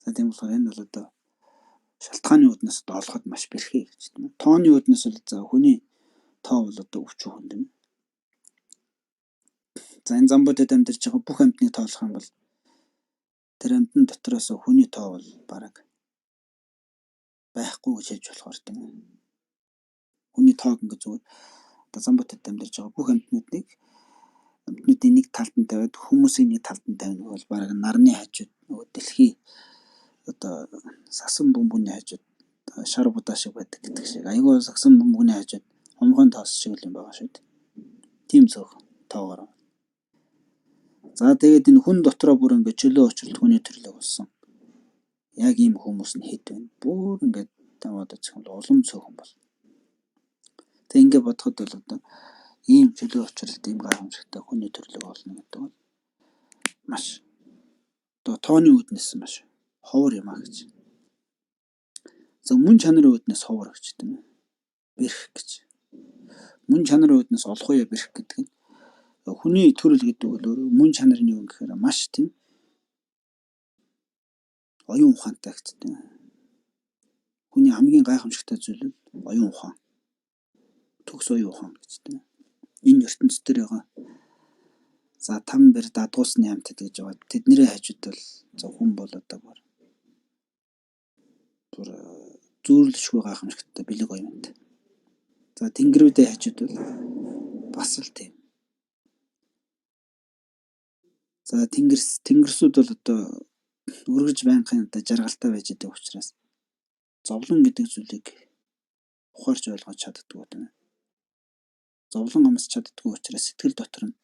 За тийм болохоор энэ бол одоо шалтгааны үднэс одоо олоход маш бэрхий гэж тийм ээ. Тооны үднэс бол за хүний тоо бол одоо өвчүү хүн тийм ээ. За энэ замбуудад амьдарч байгаа бүх амьтныг тоолох юм бол тэр амьтан дотроос хүний тоо бол бараг байхгүй гэж хэлж болохоор тийм ээ. Хүний тоог ингээд зүгээр одоо замбуудад амьдарч байгаа бүх амьтнуудын нэг талд нь тавиад хүмүүсийн нэг талд нь тавина бол бараг нарны хажууд нөгөө дэлхий одоо сасан бөмбөгийн хажууд шар будаа шиг байдаг гэдэг шиг. Айгүй сасан бөмбөгийн хажууд хомгойн тоос шиг юм байгаа шүү дээ. Тийм цөөх тоогоор. За тэгээд энэ хүн дотроо бүр ингээд чөлөө очилт хүний төрлөг болсон. Яг ийм хүмүүс нь хэд вэ? Бүр ингээд таваад очих юм бол улам цөөхөн бол. Тэг ингээд бодоход бол одоо ийм чөлөө очилт ийм гайхамшигтай хүний төрлөг болно гэдэг бол маш одоо тооны үднэс маш ховор юм а гэж. За мөн чанарын үднэс ховор гэж тийм ээ. Бэрх гэж. Мөн чанарын үднэс олохуя бэрх гэдэг нь хүний төрөл гэдэг бол өөрөө мөн чанар нь юу гэхээр маш тийм оюун ухаантай гэж тийм. Хүний хамгийн гайхамшигтай зүйл нь оюун ухаан. Төгс оюун ухаан гэж тийм. Энэ ертөнцийн дээр байгаа за там бэр дадгуусны амьтад гэж байгаа. Тэдний хажууд бол за хүн бол одоо бүр зүүрлэшгүй гайхамшигтай бэлэг оюунтай. За тэнгэрүүдээ хажууд бол бас л тийм. За тэнгэрсүүд бол одоо өргөж байнгын одоо жаргалтай байж байгаа учраас зовлон гэдэг зүйлийг ухаарч ойлгож чаддгүй тийм. Зовлон амсч чаддгүй учраас сэтгэл дотор нь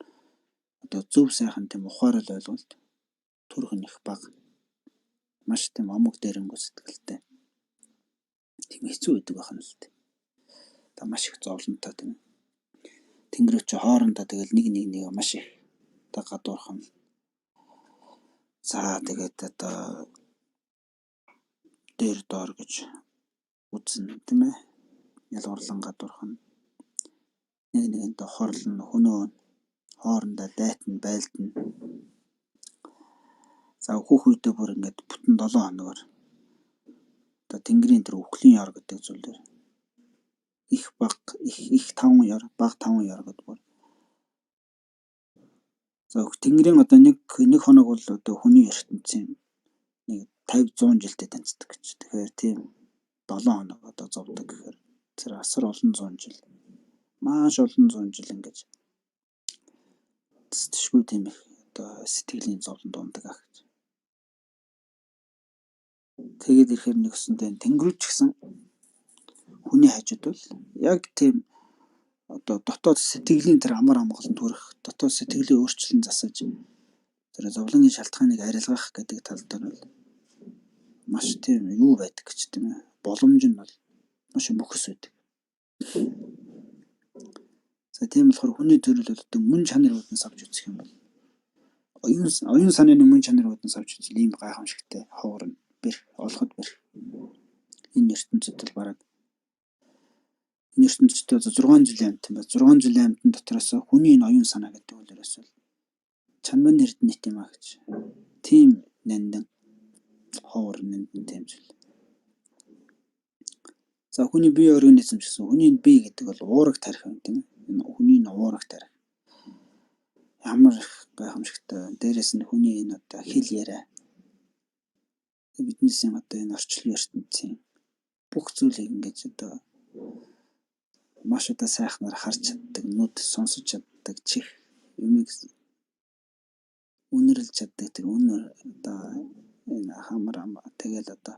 одоо зөв сайхан тийм ухаарал ойлголт төрхөн их бага. Маш тийм амог дээрэнгүй сэтгэлтэй. Тийм хэцүү байдаг байх нь л дээ. Та маш их зовлонтой тийм. Тэнгэрүүд чи хоорондоо тэгэл нэг маш их та гадуурхан За тэгээд одоо дээр доор гэж үзнэ тийм ээ. Ялгуурлан гадуурх нь нэг нэгэндээ хорлон хөнөө хоорондоо дайтан байлдана. За өөхөх үедээ бүр ингээд бүтэн 7 хоногор одоо тэнгэрийн тэр өвхлийн ёр гэдэг зүйлээр их баг их 5 ёр баг 5 ёр гэдэг бүр. За тэнгэрийн одоо нэг хоног бол одоо хүний ертөнцийн нэг 50 100 жилдээ таньцдаг гэж. Тэгэхээр тийм 7 хоног одоо зовдөг гэхээр тэр асар олон зуун жил маш олон зуун жил ингэж тэшгүй тийм их одоо сэтгэлийн зовлон дунддаг ах гэж. Тэгээд ирэхээр нэгсэндээ тэнгэрүүд ч гэсэн хүний хажууд бол яг тийм одоо дотоод сэтгэлийн тэр амар амгалан төрөх дотоод сэтгэлийн өөрчлөлт засаж тэр зовлонгийн шалтгааныг арилгах гэдэг тал дээр бол маш тийм юу байдаг гэж тийм ээ. Боломж нь бол маш мөхөс байдаг. За тийм болохоор хүний төрөл бол одоо мөн чанарын үүднээс авч үзэх юм бол оюун санааны мөн чанарын үүднээс авч үзэл ийм гайхамшигтай ховорно бэрх олоход бэрх. Энэ ертөнцид бол бараг энэ ертөнцид 6 жилийн амьтан ба 6 жилийн амьтан дотроос хүний энэ оюун санаа гэдэг бол ерөөсөө чанман эрдэнэт юм а гэж. Тийм нандин ховор нандин тийм зүйл. За хүний бие организм ч гэсэн хүний бие гэдэг бол уураг тарих юм тийм ээ. Энэ хүний уураг тарих. Ямар их гайхамшигтай. Дээрээс нь хүний энэ одоо хэл яриа. Биднээс юм одоо энэ орчлон ертөнцийн бүх зүйлийг ингэж одоо маш одоо сайхнаар харж чаддаг, нүд сонсож чаддаг, чих юмыг үнэрлж чаддаг тэр үнэр одоо энэ хамар тэгэл одоо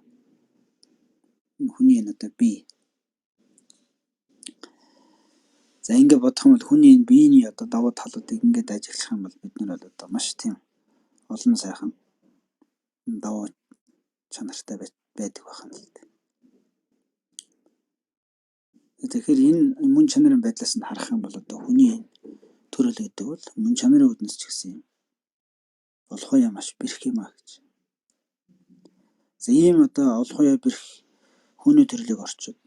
хүний энэ одоо бие. За ингэ бодох юм бол хүний энэ биений одоо давуу талуудыг ингэж ажиглах юм бол бид нар бол одоо маш тийм олон сайхан давуу чанартай байдаг байна л дээ. Тэгэхээр энэ мөн чанарын байдлаас нь харах юм бол одоо хүний төрөл гэдэг бол мөн чанарын үүднээс ч гэсэн юм олохоё маш бэрх юм а гэж. За ийм одоо олохоё бэрх хүний төрлийг орчууд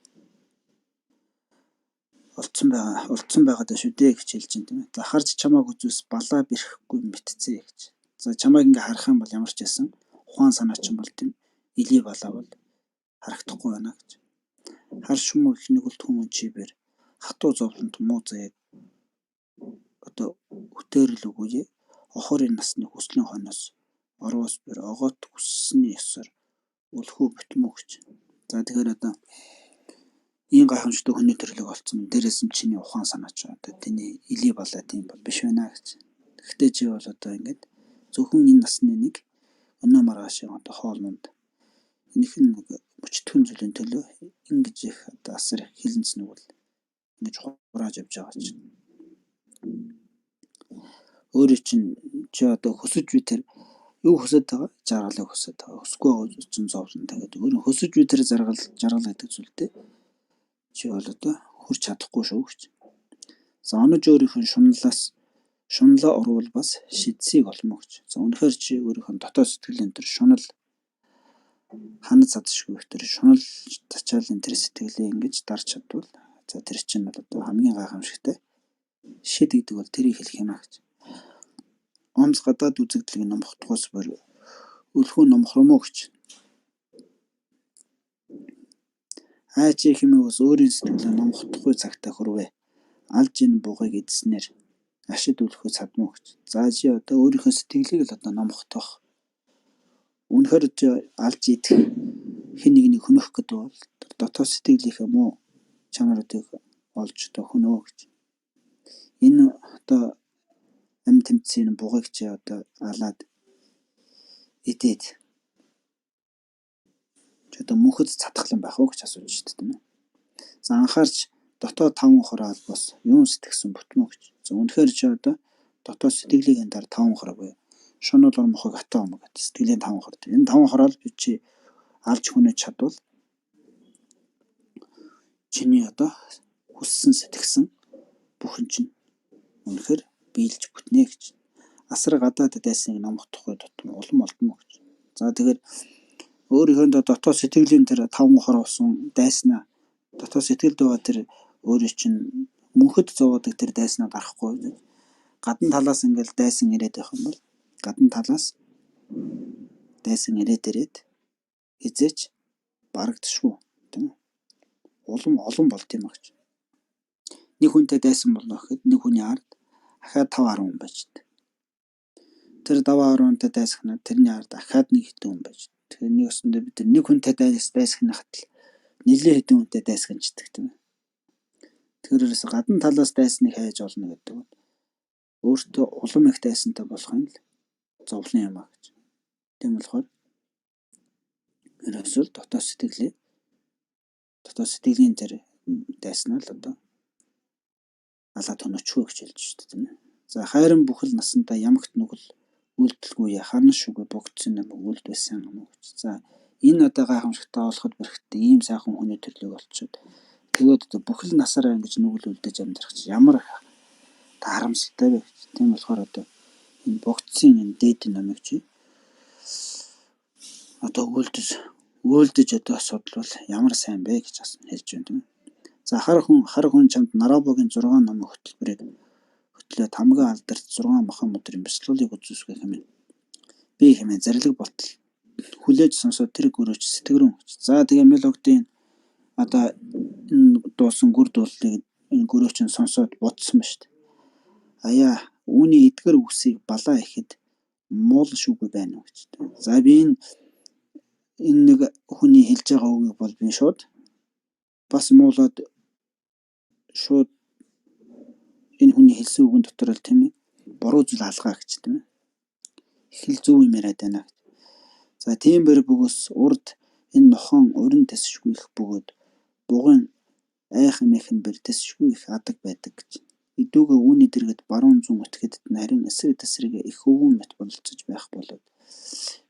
олцсон байгаад шүү дээ гэж хэлж байна тийм ээ. За харж чамааг үзүүс балаа бэрхгүй мэдцээ гэж. За чамайг ингээ харах юм бол ямар ч байсан ухаан санаач юм бол тийм илий балаа бол харагдахгүй байна гэж. Хар шумуу их нэгүүлт хүмүүн чибэр хатуу зовлонт муу заяаг одоо хөтөөрөл үгүй охорын насны хүслийн хойноос орвоос бэр огоот хүссний ёсоор үлхүү бүтмүү гэж. За тэгэхээр одоо ийм гайхамшигтай хүний төрлийг олцсон. Дээрээс нь чиний ухаан санаач одоо тэний илий балаа тийм бол биш байна гэж. Гэхдээ чи бол одоо ингээд зөвхөн энэ насны нэг өнөө маргаашийн одоо хоолнд энийх нь нэг бүчтгэн зүйлийн төлөө ингэж их одоо асар хилэнцнэг бол ингэж хурааж явж байгаа чинь. Өөрөө чинь чи одоо хөсөж би тэр юу хөсөд байгаа? Жаргалыг хөсөд байгаа. Өсгүй байгаа чинь зовлон тэгээд өөрөө хөсөж би тэр жаргал гэдэг зүйлтэй чи бол одоо хүрч чадахгүй шүү гэж. За онож өөрийнхөө шуналаа орвол бас шидсийг олмо гэж. За үнэхээр чи өөрийнхөө дотоод сэтгэлийн тэр шунал ханад цадшгүй тэр шунал тачаалын тэр сэтгэлээ ингэж дарж чадвал за тэр чинь бол одоо хамгийн гайхамшигтай шид гэдэг бол тэрийг хэлэх юм а гэж. Омс гадаад үзэгдлийг номхотгоос бүр өлхөө номхромоо гэж. Айчи хэмээг бас өөрийн сэтгэлээ номхотхгүй цагтаа хүрвэ. Алж ин бугыг эдснэр ашид өлхөө цадмуу гэж. За чи одоо өөрийнхөө сэтгэлийг л одоо номхотгох. Үнэхээр алж идэх хэн нэгнийг хөнөөх гэдэг бол дотоод сэтгэлийнхээ муу чанаруудыг олж одоо хөнөө гэж. Энэ одоо амь тэмцгийн бугыг чи одоо алаад идээд чи одоо мөнхөд цатгалан байх уу гэж асууж шүү дээ тийм ээ. За анхаарч дотоод 5 хор албас юун сэтгсэн бүтмүү гэж. За үнэхээр чи одоо дотоод сэтгэлийг энэ дараа 5 хор буюу шунал ормохог атом гэдэг сэтгэлийн 5 хор. Энэ 5 хороо би чи алж хүнэж чадвал чиний одоо хүссэн сэтгсэн бүхэн чинь үнэхээр биелж бүтнэ гэж. асар гадаад дайсныг номхдохгүй тутам улам олдно гэж. За тэгэхээр өөрийнхөө дотоод сэтгэлийн тэр 5 хорвсон дайснаа дотоод сэтгэлд байгаа тэр өөрийн чинь мөнхөд зовоодаг тэр дайснаа гарахгүй гадна талаас ингээл дайсан ирээд байх юм бол гадна талаас дайсан ирээд хизээч барагдшгүй тийм улам олон болт юм агч. Нэг хүнтэй дайсан болно гэхэд нэг хүний ард ахаад 5-10 хүн байж дээ. Тэр 5-10 хүнтэй дайсахнаа тэрний ард ахаад нэг хэдэн хүн байж. Тэгэхээр нэг өсөндөө бид нэг хүнтэй дайсахнахад л нэлээд хэдэн хүнтэй дайсагчдаг тийм. Тэгэхээр гадна талаас дайсныг хайж олно гэдэг нь өөртөө улам их дайсантай болохын л зовлон юм аа гэж. Тийм болохоор ерөөсөө дотоод сэтгэлийн тэр дайснаа л одоо алаад өнөчхөө гэж хэлж шүү дээ тийм ээ. За хайрын бүхэл насандаа ямагт нүгэл үйлдэлгүй харна шүгэ богдсон юм үлд байсан юм уу гэж. За энэ одоо гайхамшигтай олоход бэрхтээ ийм сайхан хүний төрлөг болчиход тэгээд одоо бүхэл насаараа ингэж нүгэл үлдэж амьдрах чинь ямар харамсалтай вэ гэж. Тийм болохоор одоо энэ богдсон энэ дээд номыг чи одоо үйлдэж одоо судлвал ямар сайн бэ гэж хэлж байна тийм ээ. За хар хүн чамд Нарабогийн 6 номын хөтөлбөрийг хөтлөөд хамгийн алдарт 6 махан өдрийн бяцлалыг үзүүлсгэх хэмээн. Би хэмээн зарлиг болтол хүлээж сонсоод тэр гөрөөч сэтгэрэн. За тэгээ мелодийн одоо энэ дуусан гүр дуулыг энэ гөрөөч нь сонсоод бодсон ба шүү дээ. Аяа үүний эдгэр үсийг балаа ихэд муул шүүгүй байна гэж. За би энэ нэг хүний хэлж байгаа үгийг бол би шууд бас муулаад шууд энэ хүний хэлсэн үгэн дотор л тийм ээ буруу зүйл алгаа гэж тийм ээ. Их л зөв юм яриад байна. За тийм бэр бөгөөс урд энэ нохон урин тэсшгүй их бөгөөд бугын айхан мэхэн бэр тэсшгүй их адаг байдаг гэж. Идүүгээ үүний дэргэд баруун зүүн өтгөдөд нарийн эсрэг тесрэгээ их өвгөн мэт бололцож байх болоод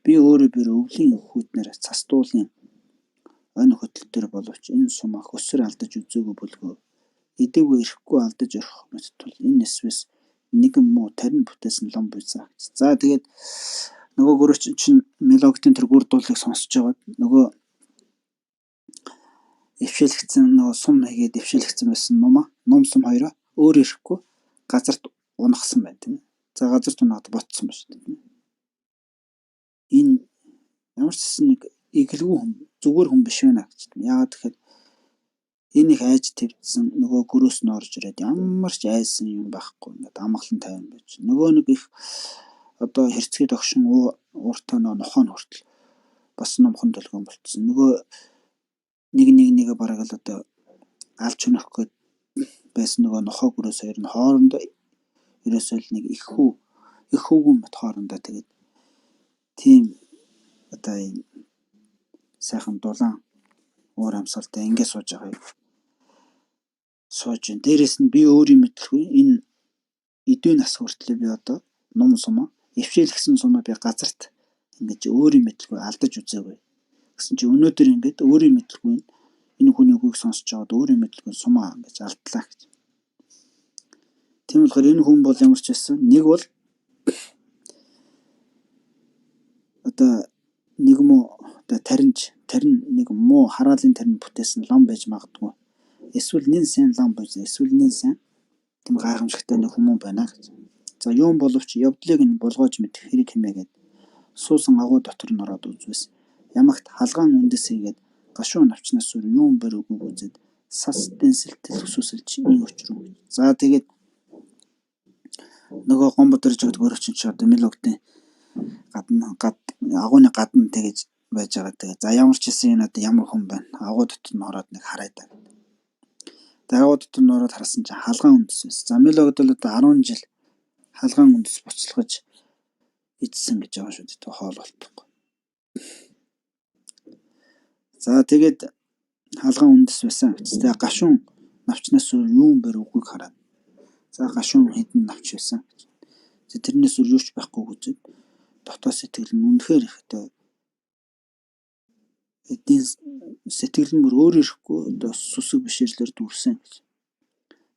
би өөрөө бэр өвлийн хүүтнэр цастуулын онь хөтөлтөр боловч энэ сумаа хөсөр алдаж үзээгүй бүлгөө эдээгүй ирэхгүй алдаж орох мэт тул энэ эсвэс нэгэн муу тарин бүтээсэн лом буйцаа. За тэгээд нөгөө гөрөөч чинь мелодийн тэр гүр дуулыг сонсож байгаад нөгөө өвшөөлөгцөн нөгөө сум хийгээд өвшөөлөгцөн байсан ном сум хоёроо өөр ирэхгүй газарт унахсан байна тийм. За газарт унаад ботсон ба шүү дээ. Энэ ямар ч нэг игэлгүй хүн зүгээр хүн биш байна гэж. Яагаад тэгэхээр энэ их айж твдсэн нөгөө гөрөөс нь орж ирээд ямар ч айсан юм байхгүй ингээд амгалан тайван байж. Нөгөө нэг их одоо хэрцгий тогшин ууртаа нохоо хүртэл бас номхон төлгөн болцсон. Нөгөө нэг бараг л одоо алж өнөх гээд байсан нөгөө нохоо гөрөөс хоёр нь хоорондоо ерөөсөө л нэг их хөвгөн бат хоорондоо тэгээд тийм одоо энэ сайхан дулаан уур амьсгалтай ингэ сууж байгаа юм. Сууж ин дээрэс нь би өөрийн мэдлгүй энэ эдийн нас хүртэл би одоо ном сумаа өвшөөлгсөн сумаа би газарт ингэж өөрийн мэдлгүй алдаж үзээгүй. Гэсэн чи өнөөдөр ингэж өөрийн мэдлгүй энэ хүний үгийг сонсож байгаад өөрийн мэдлгүй сумаа ингэж алдлаа гэж. Тийм болохоор энэ хүн бол ямар ч байсан нэг бол одоо нэг муу одоо тарин нэг муу хараалын тарин бүтээсэн лам байж магадгүй. Эсвэл нэн сайн лам байж эсвэл нэн сайн тийм гайхамшигтай нэг хүмүүс байна гэж. За юм боловч явдлыг нь булгойж мэдэх хэрэг хэмээгээд суусан агуу дотор нь ороод үзвэс ямагт халгаан үндэс хийгээд гашуун навчнаас сүр юм бэр үгүй үзээд сас дэнсэлтэл өсөсөлж ин өчрөв. За тэгээд нөгөө гомбодорж өгөрөчин ч одоо мелодийн агууны гадна тэгэж байж байгаа. Тэгээд за ямар ч хэсэн энэ одоо ямар хүн байна. Агуу дотор нь ороод нэг хараад байна. Тэгээд агуу дотор нь ороод харсан чинь халгаан үндэс байсан. За мелод бол одоо 10 жил халгаан үндэс буцалгаж идсэн гэж байгаа шүү дээ. Хоол болтохгүй. За тэгээд халгаан үндэс байсан. За гашуун навчнаас юу бэр үгүйг хараад. За гашуун хэдэн навч байсан. Тэрнээс юу ч байхгүй гэж дотоод сэтгэл нь үнэхээр их одоо эдийн сэтгэл нь бүр өөр ирэхгүй одоо сүсэг бишэрлэр дүрсэн гэж.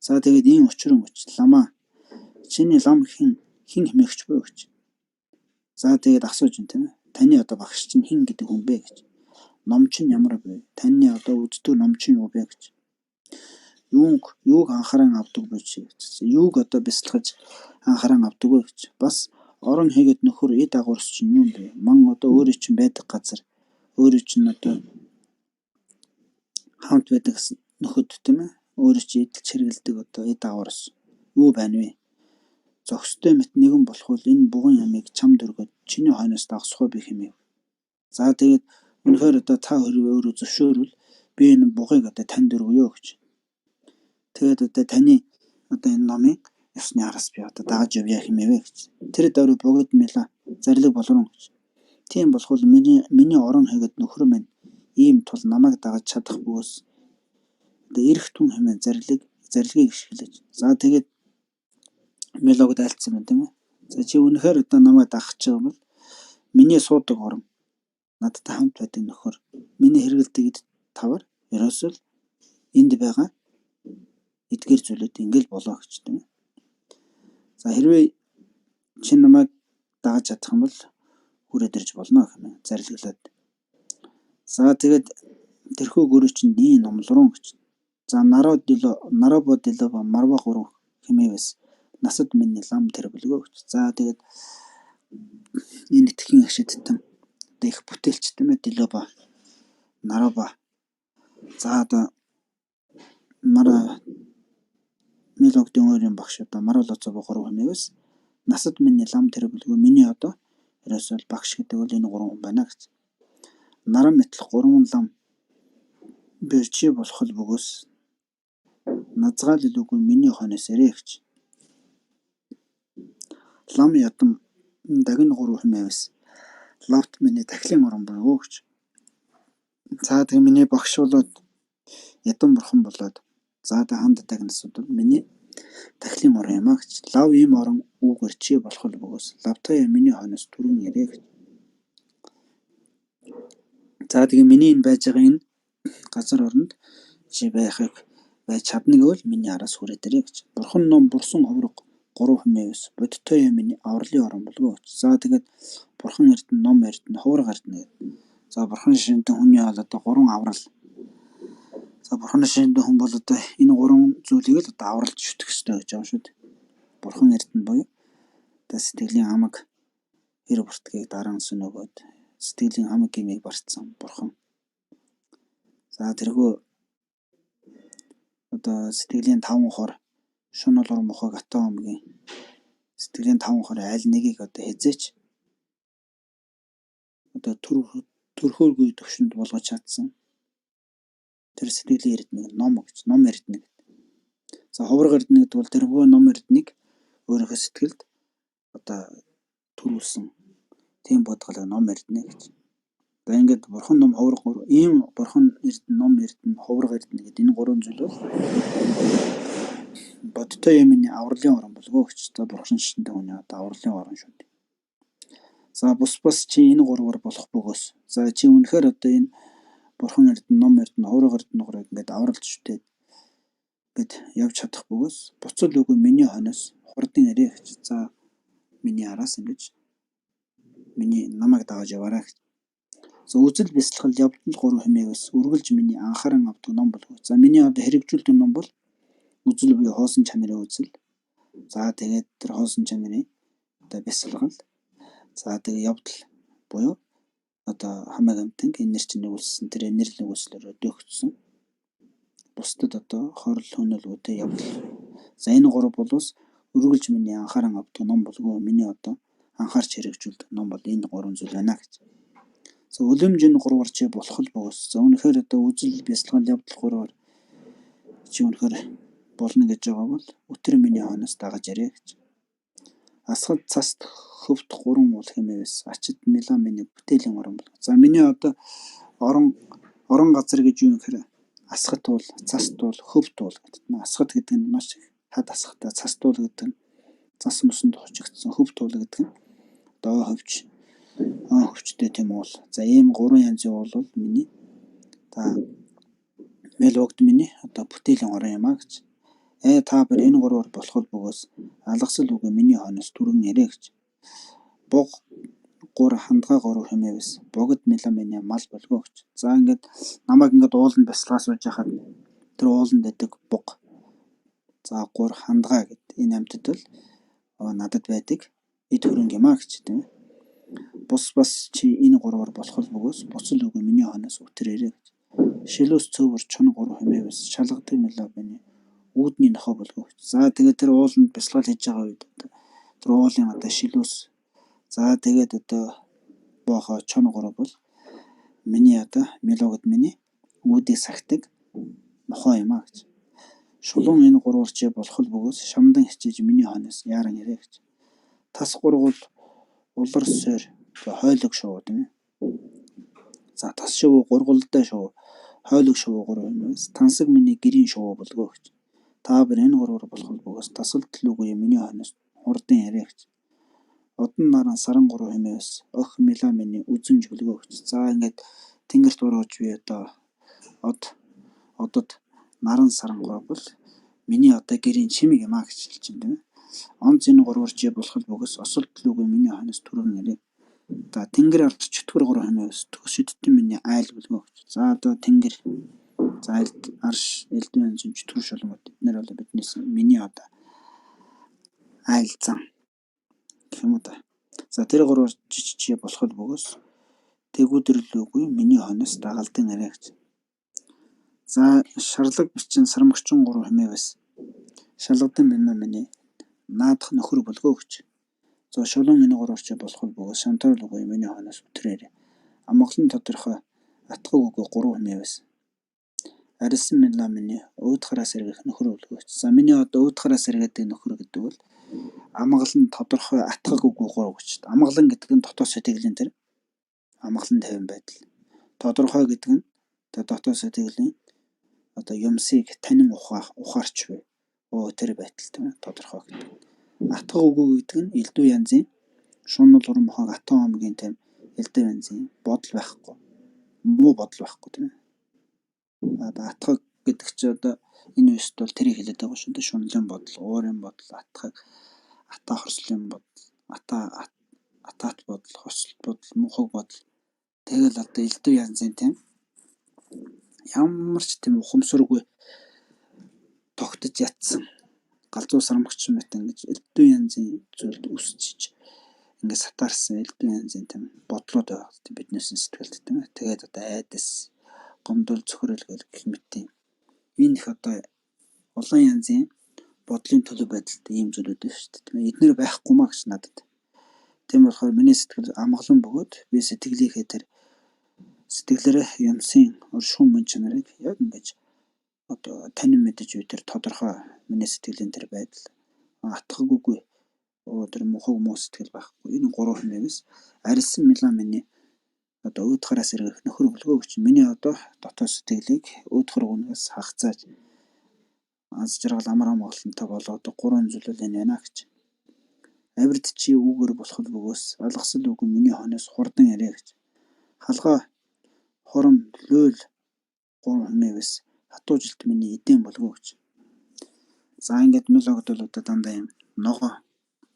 За тэгээд ийм учрын ламаа чиний лам хэн Хин хэмээгч буюу гэж. За тэгээд асууж ин тийм ээ. Таны одоо багш чинь хин гэдэг хүн бэ гэж. Ном чинь ямар вэ? Таны одоо үздэг ном чинь юу бэ гэж. Юуг анхааран авдаг вэ чи? Юуг одоо бясалгаж анхааран авдаг вэ гэж. Бас орон хийгээд нөхөр эд агуурс чинь юу юм бэ? Ман одоо өөрөө чинь байдаг газар өөрөө чинь одоо хамт байдаг нөхөд тийм ээ. Өөрөө чинь эдэлж хэрэгэлдэг одоо эд агуурс юу байна вэ? Зохистой мэт нэгэн болохвол энэ буган ямыг чамд өргөд чиний хойноос дагсхой би хэмэв. За тэгээд үнэхээр одоо та хэрвээ өөрөө зөвшөөрвөл би энэ бугыг одоо танд өргөё гэж. Тэгээд одоо таны одоо энэ номын ёсны араас би одоо дааж явъя хэмэвэ гэж. Тэр даруй богд мила зарлиг болрон гэж. Тийм болохвол миний орон хийгээд нөхөр минь ийм тул намайг дагаж чадах бөгөөс одоо эрх түн хэмээн зарлигийг ишгэлэж. За тэгээд мелогд альцсан байна тийм ээ. За чи үнэхээр одоо намайг дагах гэж байгаа бол миний суудаг орон надтай хамт байдаг нөхөр миний хэрэгэлдэг эд тавар ерөөсөө энд байгаа эдгээр зүйлүүд ингээл болоо гэж тийм ээ. За хэрвээ чи намайг дагаж чадах юм бол хүрээд ирж болно хэмээн зарлиглаад. За тэгээд тэрхүү гөрөө чинь nii номлорон гэж. За нарободилова марва гурав хэмээвэс насад миний лам тэрбэлгөө гэж. За тэгээд энэ нэтхийн ашигтан одоо их бүтээлч тийм ээ Дилоба Нароба. За одоо мара мелогдын өөрийн багш одоо Маролоцоо гурав хэмээвэс насад миний лам тэрбэлгөө миний одоо ерөөсөө багш гэдэг бол энэ гурван хүн байна гэж. Наран мэтлэх гурван лам бэрчи болох л бөгөөс назгаал илүүгүй миний хойноос ирээ гэж. Лам ядам дагин гурав хэмээвэс лавт миний тахилын орон буюу гэж. За тэгээ миний багш болоод ядам бурхан болоод за тэгээ ханд дагнасууд бол миний тахилын орон юм а гэж. Лав ийм орон үүгээр чи болох л бөгөөс лавтаа миний хойноос түргэн ирээ гэж. За тэгээ миний энэ байж байгаа энэ газар оронд чи байхыг байж чадна гэвэл миний араас хүрээд ирээ гэж. Бурхан ном бурсан ховрог 3 хэмээвэс бодтой юм миний авралын орон болов. За тэгээд бурхан эрдэнэ ном эрдэнэ ховрог эрдэнэ гэдэг. За бурхан шинтэн хүний бол одоо 3 аврал. За бурхан шинтэн хүн бол одоо энэ 3 зүйлийг л одоо авралж шүтэх ёстой гэж байгаа шүү дээ. Бурхан эрдэнэ буюу одоо сэтгэлийн амаг хэр бүртгийг дараа нь сөнөөгөөд сэтгэлийн амаг гмийг барьцсан бурхан. За тэрхүү одоо сэтгэлийн 5 хор шунал ор мохог атом омгийн сэтгэлийн 5 хор аль нэгийг одоо хязээч одоо төрхөөргүй төвшөнд болгож чадсан. Тэр сэтгэлийн эрдэнэ ном гэж ном эрдэнэ. За ховрог эрдэнэ гэдэг бол тэрхүү ном эрдэнэг өөрийнхөө сэтгэлд одоо төрүүлсэн тийм бодгалыг ном эрдэнэ гэж. За ингээд бурхан ном ховрог ийм бурхан эрдэнэ ном эрдэнэ ховрог эрдэнэ гэдэг энэ 3 зүйл бол бодтой юмны авралын орон болов гэж. За бурхан шинтэн хүний одоо авралын орон шүү дээ. За бус чи энэ 3-аар болох бөгөөс за чи үнэхээр одоо энэ бурхан эрдэнэ ном эрдэнэ ховрог эрдэнэ 3-ыг ингээд авралж шүтээд гэд явж чадах бөгөөс буцал үгүй миний хойноос хурдан ирээ гэж. За миний араас ингэж миний намайг дааж яваарай гэж. За үзэл бясалгал явдал 3 хэмээгээс үргэлж миний анхааран авдаг ном болов. За миний одоо хэрэгжүүлдэг ном бол үзэл буюу хоосон чанарын үзэл. За тэгээд тэр хоосон чанарын одоо бясалгал. За тэгээд явдал буюу одоо хамаг амтанг энер чинь нэгүүлсэн тэр энерги нэгүүлслээр өдөөгдсөн. Бусдад одоо хорл хөнөөлгөөтэй явдал. За энэ 3 болоос үргэлж миний анхааран авдаг ном болов. Миний одоо анхаарч хэрэгжүүлдэг ном бол энэ 3 зүйл байна гэж. За үлэмж энэ 3-аар чи болох л бөгөөс. За үнэхээр одоо үзэл бясалгал явдал 3-аар чи үнэхээр болно гэж байгаа бол өтөр миний хойноос дагаж ирээ гэж. Асгад цаст хөвт 3 уул хэмээвэс ачид мила миний бүтээлийн орон бол. За миний одоо орон газар гэж юу юм хэрэг асгат уул, цаст уул, хөвт уул гэдэг. Асгат гэдэг нь маш их хад асгатай, цаст уул гэдэг нь цас мөсөнд хожигдсон, хөвт уул гэдэг нь доо хөвчтэй тийм уул. За ийм 3 янзын уул бол миний та мелогд миний одоо бүтээлийн орон юм а гэж. Та бүр энэ гурваар болох бөгөөс алгасал үгүй миний хойноос түргэн ирээ гэж. Буг гур хандгаа гурав хэмээвэс богд меламине мал болгоо гэж. За ингээд намайг ингээд ууланд бяцлагаас сууж яхад тэр ууланд байдаг буг. За гур хандгаа гэд энэ амьтад бол надад байдаг эд хөрөнгө юм а гэж тийм ээ. Бус бас чи энэ гурваар болох бөгөөс буцал үгүй миний хойноос үтрээрээ гэж. Шилүүс цөөвөр чон гурав хэмээвэс шалгадаг меламине үүдний нохоо болгоо гэж. За тэгээд тэр ууланд бяцлал хийж байгаа үед тэр уулын шилүүс. За тэгээд боохоо чон гурав бол миний мелогод миний үүдийг сахдаг нохоо юм а гэж. Шулуун энэ гурваар чи болох бөгөөс шамдан хичээж миний хойноос яаран ирээ гэж. Тас гургуул улар сойр хойлог шуу тийм ээ. За тас шувуу гургуултай шуу хойлог шувуу гурав юмээс тансаг миний гэрийн шувуу болгоо гэж. Та бүр энэ гурваар болох бөгөөс тасалт лүгүй миний хойноос хурдан ирээ гэж. Одон наран саран гурав хэмээс ох меламиний үзэн жөглөгөө гэж. За ингээд тэнгэрт урууж би одод наран саран гурав бол миний гэрийн чимэг юм а гэж хэлж байна тийм ээ. Онц энэ гурваар чи болох бөгөөс осолт лүгүй миний хойноос түргэн ирээ. За тэнгэр ард чөтгөр гурав хэмээс төсөдтөн миний айл болгоо гэж. За тэнгэр за айлд арш элдэн янзын чөтгөр шулмууд эднэр бол биднээс миний айл зам гэх юм уу та. За тэр гурваар чи болох бөгөөс тэгүүдэрлүүгүй миний хойноос дагалдан арай гэж. За шарлаг бичин сармагчин гурав хэмээвэс шалгадан миний наадах нөхөр болгоо гэж. За шулуун энэ гурваар чи болох бөгөөс шантаруулгүй миний хойноос үтрээрээ. Амгалан тодорхой атгаг үгүй гурав хэмээвэс арилсан меламиний өөдхараас сэргэх нөхөр болгоо гэж. За миний өөдхараас сэргээдэг нөхөр гэдэг бол амгалан тодорхой атгаг үгүй гурав гэж. Амгалан гэдэг нь дотоод сэтгэлийн тэр амгалан 50 байдал. Тодорхой гэдэг нь дотоод сэтгэлийн юмсыг танин ухаарч буй. Тэр байдал тийм ээ тодорхой гэдэг. Атгаг үгүй гэдэг нь элдв янзын шунал уран мохог атом омгийн тийм элдв янзын бодол байхгүй. Муу бодол байхгүй тийм ээ. Атгаг гэдэг чи энэ үст бол тэрийг хэлээд байгаа шүү дээ. Шунлын бодол, уурын бодол, атаа хорслын бодол, атаат бодол, хорслт бодол, мухаг бодол. Тэгэл элдв янзын тийм ямар ч тийм ухамсаргүй тогтож ятсан галзуу сармагч мэт ингэж элдв янзын зүйлд үсчиж ингэ сатаарсан элдв янзын тийм бодлоод байгаа биднээс сэтгэлд тийм ээ. Тэгээд айдас гомдол цөхрөл гэх мэт тийм энэ их олон янзын бодлын төлөв байдалтай ийм зүйлүүд байна шүү дээ. Тийм ээ. Эднэр байхгүй маа гэж надад. Тийм болохоор миний сэтгэл амгалан бөгөөд би сэтгэлийнхээ тэр сэтгэлээрээ юмсын оршихуй мөн чанарыг яг ингэж танин мэдэж үе тэр тодорхой миний сэтгэлийн тэр байдал атгаг үгүй тэр мохог муу сэтгэл байхгүй. Энэ гурав хэмээс арилсан меламиний өөдхараас сэргэх нөхөр болгоо гэж. Миний дотоод сэтгэлийг өөдхөр гүнээс хагацааж аз жаргал амар амгалантай болоод гурван зүйлэл энэ байна гэж. Авирд чи үүгээр болох бөгөөс алгасал үгүй миний хойноос хурдан ирээ гэж. Халгаа хором лөөл гурван хэмээс хатуужилт миний эдэн болгоо гэж. За ингээд мелогд бол дандаа юм ногоо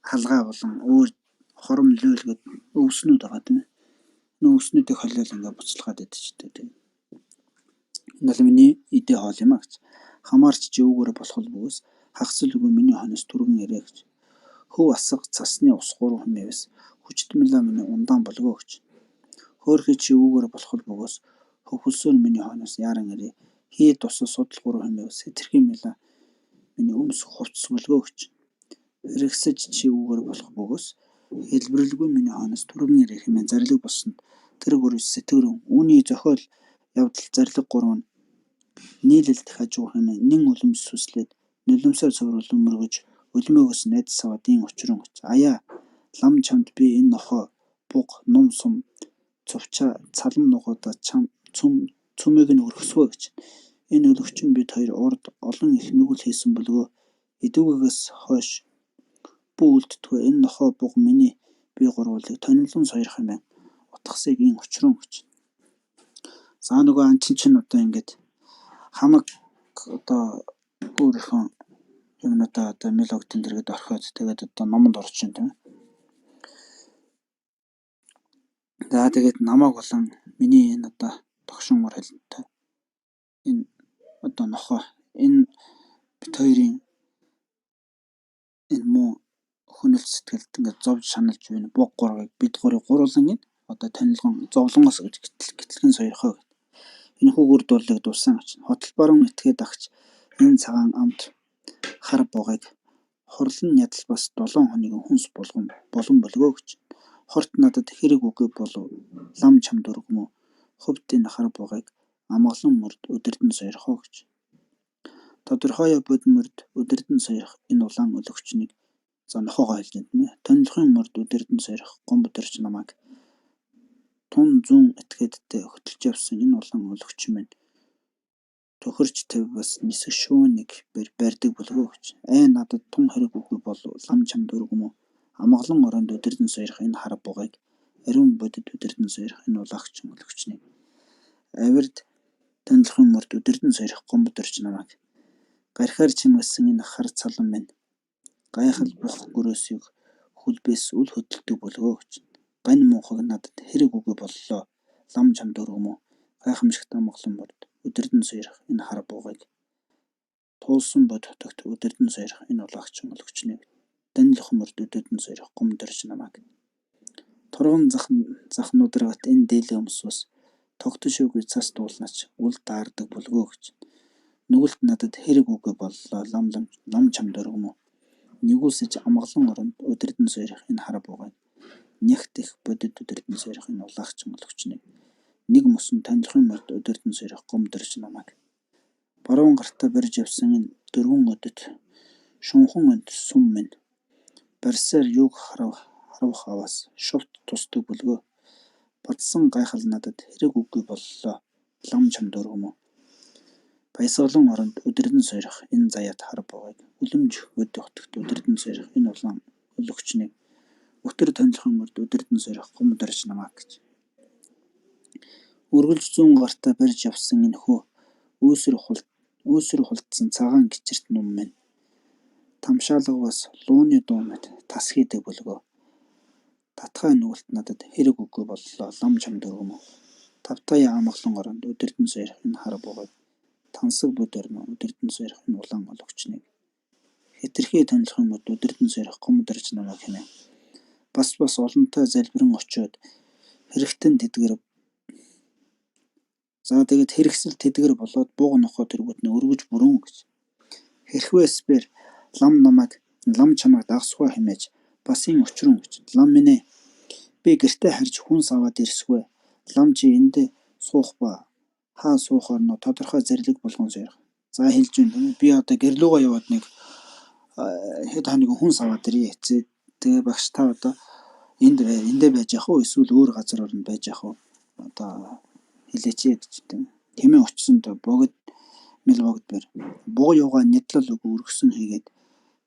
халгаа болон өөр хором лөөл гэд өвснүүд байгаа тийм ээ. Өвснүүдийг холиол ингээд буцалгаад идчихтэй тийм. Энэ бол миний эдээ хоол юм а гэж. Хамаарч чи үүгээр болох бөгөөс хагасл үгүй миний хойноос түргэн ирээ гэж. Хөв асга цасны ус гурван хэмээс хүчт меламиний ундаан болгоо гэж. Хөөхий чи үүгээр болох бөгөөс хөвхөлсөөр миний хойноос яаран ирээ. Хий тусал судал гурван хэмээс хэтэрхий мела миний өмс хувцс болгоо гэж. Хэрэгсэж чи үүгээр болох бөгөөс хэлбэрлгүй миний хойноос түргэн ирэх хэмээн зарлиг болсонд тэр гурав сэтгэрэн үүний зохиол явдал зарлиг гурав нь нийлэлт хажуу хэмээн нэн уламж сүслээд нулимсаар цовруул өмөргөж өлмөөгөөс найдас аваад ийн учран гэж. Аяа лам чамд би энэ нохоо буг нум сум цувчаа цалам нугуудаа цүмийг нь өргөсгөө гэж. Энэ өлөгчин бид хоёр урд олон их нүгэл хийсэн болгоо эдүүгээс хойш бүү үлддэггүй энэ нохоо буг миний би гурвуулыг тонилон сойрох хэмээн утгасыг ийн учран гэж. За нөгөө анчин чинь ингээд хамаг өөрийнхөө юмнуудаа одоо мелогтын дэргэд орхиод тэгээд одоо номонд орчин тийм. За тэгээд намайг болон миний энэ одоо тогшин уур хэлнтэй энэ одоо нохоо энэ бит хоёрын энэ муу хөнөөлт сэтгэлд ингээд зовж шаналж байна. Буг гурвыг бид гурлан энэ одоо танилган зовлонгоос гэж гэтлэгэн сойрхоо. Энэ хүүгүр дурлыг дурсан гэж хотол баруун этгээд агч энэ цагаан амт хар бугыг хурлан ядал бас 7 хоногийн хүнс болон бөлгөө гэж. Хорт надад хэрэг үгүй болов лам чамд өргөмөө хувьд энэ хар бугыг амгалан мөрд өдөрдөн сойрхоо гэж. Тодорхой бодмөрд өдөрдөн сойрох энэ улаан өлөгчнийг за нохоогоо хэлж байна тийм ээ. Тонлохын мөрд өдөрдөн сойрох гомбодорч намайг тун зүүн этгээдтэй хөтлж явсан энэ улаан өлөгч минь төхөрч төв бас нисэх шүүнийг барьдаг болов гэж. Надад тун хэрэг үгүй болов лам чамд өргөмөө амгалан оронд өдөрдөн сойрох энэ хар бугыг ариун бодит өдөрдөн сойрох энэ улаагч өлөгчнийг авирд тонлохын мөрд өдөрдөн сойрох гомбодорч намайг гарихаар чимгэсэн энэ хар цалан минь гайхал бух гөрөөсийг хүлбээс үл хөдөлдөг болов гэж. Гань муухаг надад хэрэг үгүй боллоо лам чамд өргөмөө гайхамшигт амгалан мөрд өдөрдөн сойрох энэ хар бугыг туулсан бод хотогт өдөрдөн сойрох энэ улаагч өлөгчнийг данилах мөрд өдөрдөн сойрох гомдорч намайг турган захнуудрагт энэ дээлээ өмсвс тогтшөөгүй цас дуулнаач үл даардаг болов гэж. Нүгэлт надад хэрэг үгүй боллоо лам чамд өргөмөө нэгүсэж амгалан оронд өдөрдөн сойрох энэ хар бугыг нягт их бодит өдөрдөн сойрох энэ улаагч өлөгчнийг нэг мөсөн танилахын морд өдөрдөн сойрох гомдорч намайг баруун гартаа барьж явсан энэ дөрвөн өдөд шунхан өнд сум минь барьсаар юг харавх аваас шувт тусдаг бөлгөө бадсан гайхал надад хэрэг үгүй боллоо лам чамд өргөмөө баясгалан оронд өдөрдөн сойрох энэ заяат хар бугыг үлэмж өд хотогт өдөрдөн сойрох энэ улаан өлөгчнийг өтөр танилахын морд өдөрдөн сойрох гомдорч намайг гэж. Үргэлж зүүн гартаа барьж явсан энэ хөө үүсэр хултсан цагаан гичирт ном минь тамшаалгаас лууны дуу мэт тас хийдэг бөлгөө татхай нүгэлт надад хэрэг үгүй боллоо лам чамд өргөмөө тавтаяа амгалан оронд өдөрдөн сойрох энэ хар бугыг тансаг бод орно өдөрдөн сойрох энэ улаан өлөгчнийг хэтэрхий танилахын мод өдөрдөн сойрох гомдорч намайг хэмээн бас олонтой залбирэн очиод хэрэгтэн тэдгэр за тэгээд хэрэгсэл тэдгэр болоод бууг нохоо тэргүүтнээ өргөж бүрэн гэж. Хэрхвэсбэр лам чамайг дагсгүй хэмээж бас ийм өчрөн гэж. Лам минь ээ би гэртээ харж хүнс аваад ирсгүй. Лам чи эндээ суух ба хаа суухаар нөө тодорхой зарлиг болгон сойрох. За хэлж байна. Би одоо гэрлүүгөө яваад нэг хэд хоног хүнс аваад ирье. Тэгээ багш та одоо эндээ байж яах вэ? Эсвэл өөр газар орнд байж яах вэ? Одоо хэлээч гэж тийм. Хэмээн очсон доо богд бэр. Буу юугаа нядлал үг өргөсөн хийгээд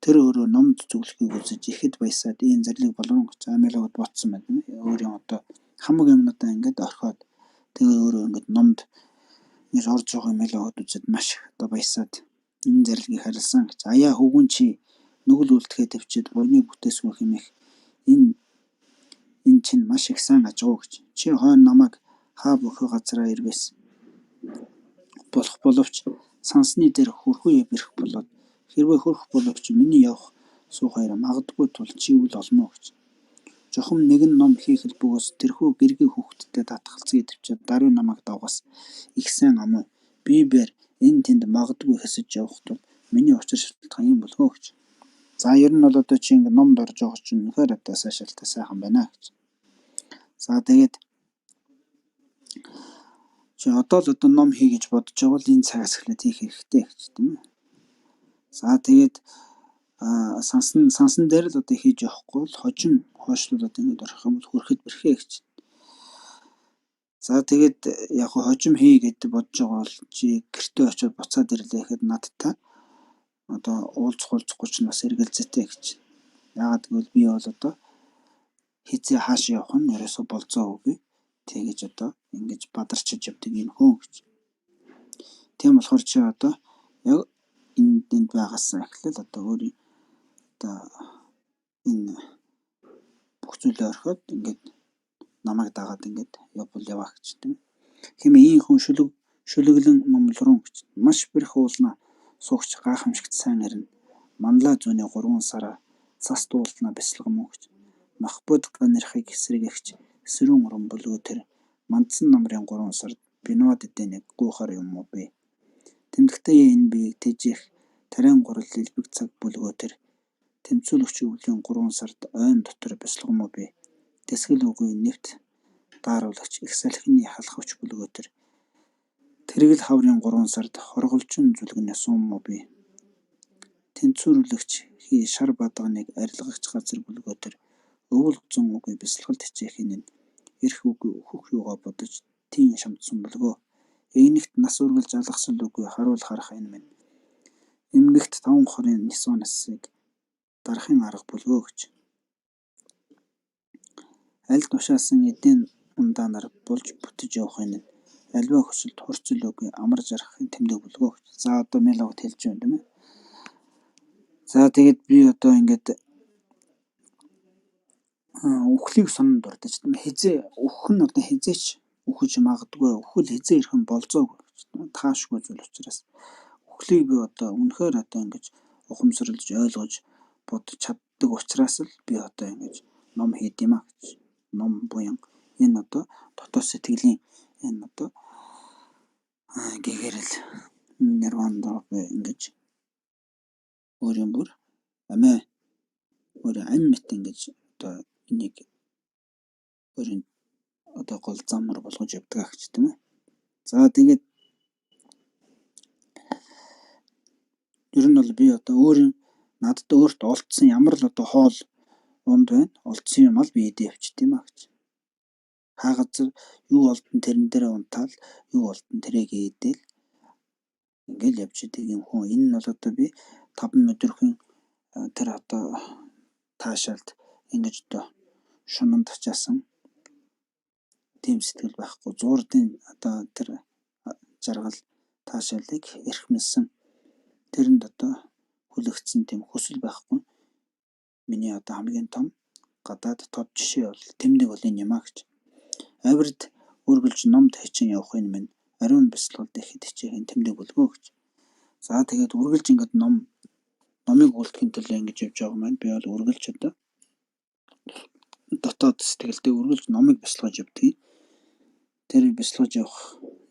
тэр өөрөө номд зөвлөхийг үзэж ихэд баясаад ийм зарлиг болгон гэж амилаад ботсон байна. Өөрийн одоо хамаг юмнуудаа ингээд орхиод тэгээ өөрөө ингээд номд нэр орж байгаа мэлээд үзээд маш их одоо баясаад энэ зарлигийг харилсан гэж. Аяа хөвгүн чи нүгэл үлдэхээ төвчээд буйныг бүтээсгүй хэмээх энэ чинь маш их сайн ажгүй гэж. Чи хойно намайг хаа бүхий газараа ирвэс болох боловч сансны дээр хөрхөө бэрх болоод хэрвээ хөрөх боловч миний явах суухаар магадгүй тул чи үл олно гэж. Жохом нэгэн ном хийхэл бөгөөс тэрхүү гэргийн хүүхдтэй татгалцгийг төвчээд даруй намайг давгаас их сайн амуу би бэр энэ тэнд магадгүй хэсэж явах тул миний учир шалтгаан юм болов гэж. За ер нь бол одоо чи ингэ номд орж байгаа чинь үнэхээр одоо сайшаалтай сайхан байна гэж. За тэгээд чи одоо л одоо ном хий гэж бодож байгаа бол энэ цагаас эхлээд хийх хэрэгтэй гэж тийм үү. За тэгээд сансан дээр л одоо хийж явахгүй бол хожим хойшлуулад ингэж орох юм бол хөрөхөд бэрхээ гэж. За тэгээд яг хожим хий гэж бодож байгаа бол чи гэртээ очиод буцаад ирлээ гэхэд надтай одоо уулзахгүй ч бас эргэлзээтэй гэж. Яагаад гэвэл би бол одоо хизээ хаашаа явах нь ерөөсө болцоогүй. Тэгэж одоо ингэж бадарчиж явдаг юм хөө гэж. Тийм болохоор чи одоо яг энд байгаас эхлээл одоо өөрийн одоо энэ бүх зүйлээ орхиод ингээд намайг дагаад ингээд яваа гэж тийм. Хэмээ ийм хүн шүлэглэн номлорон гэж маш бэрх уулна суугч гайхамшигт сайн ирнэ. Манлай зүүнээ 3 сараа цас дуултна бясалган мөн гэж. Махбод ганархыг эсрэгэгч эсрүүн уран бүлгөө тэр мандсан намрын 3 сард бинод эдэнийг гуйхаар юм уу би. Тэмдэгтэй энэ биеийг тэжих тариан гурал элбэг цаг бүлгөө тэр тэмцүүлэгч өвлийн 3 сард ойн дотор бясалган муу би. Тэсгэл үгүй нэвт дааруулагч их салхины халахвч бүлгөө тэр тэргэл хаврын 3 сард хорголжин зүлгэнэ сум муу би. Тэнцвэрлэгч хий шар бадганыг арилгагч газар бүлгөө тэр өвөл зун үгүй бясалгалт хичээхийн нь эрх үгүй хөх юугаа бодож тийм шамдсан бүлгөө. Эгнэгт нас үргэлж алгасал үгүй харуул харах энэ минь. Эмгэгт 5 хорийн нисоо насыг дарахын арга бүлгөө гэж. Аль тушаасан эдийн ундаанаар болж бүтэж явах энэ альва хөсөлд хурцл үгүй амар жарахын тэмдэг бүлгөө гэж. За одоо мелогт хэлж байна тийм ээ. За тэгээд би одоо ингээд үхлийг соннд дурдаж тийм хизээ үхэх нь одоо хизээч үхэж магадгүй үхэл хизээ ирэх нь болзоогүй таашгүй зүйл учраас үхлийг би одоо үнэхээр одоо ингэж ухамсарлаж ойлгож бодож чаддаг учраас л би одоо ингэж ном хийд юм а гэж. Ном буян энэ одоо дотоод сэтгэлийн энэ одоо гэгэрэл нирвана би ингэж өөрийн бүр амиа өөрийн ам мэт ингэж одоо энийг өөрийн одоо гол замаар болгож явдаг гэж тийм ээ. За тэгээд ер нь бол би одоо өөрийн надад өөрт олдсон ямар л одоо хоол унд байна. Олдсон юм ал би идэ явчих тийм аа гэж. Хаа газар юу олдсон тэрэн дээр унтаал юу олдсон тэрийг идэл ингээл явж идэг юм хүн. Энэ нь бол одоо би 5 өдрийн тэр одоо таашаалд ингэж одоо шунанд ачаасан тийм сэтгэл байхгүй. Зуурдын одоо тэр жаргал таашаалыг эрхмэлсэн тэрэнд одоо хүлэгдсэн тийм хүсэл байхгүй. Миний одоо хамгийн том гадаад тод жишээ бол тэмдэг бол энэ юм а гэж. Авирд үргэлж номд хичин явах энэ минь ариун бясалгалд ихэд хичээхийн тэмдэг бүлгөө гэж. За тэгээд үргэлж ингээд номыг үлдэхин төлөө ингэж явж байгаа маань би бол үргэлж одоо дотоод сэтгэлдээ үргэлж номыг бясалгаж явдаг. Тэр бясалгаж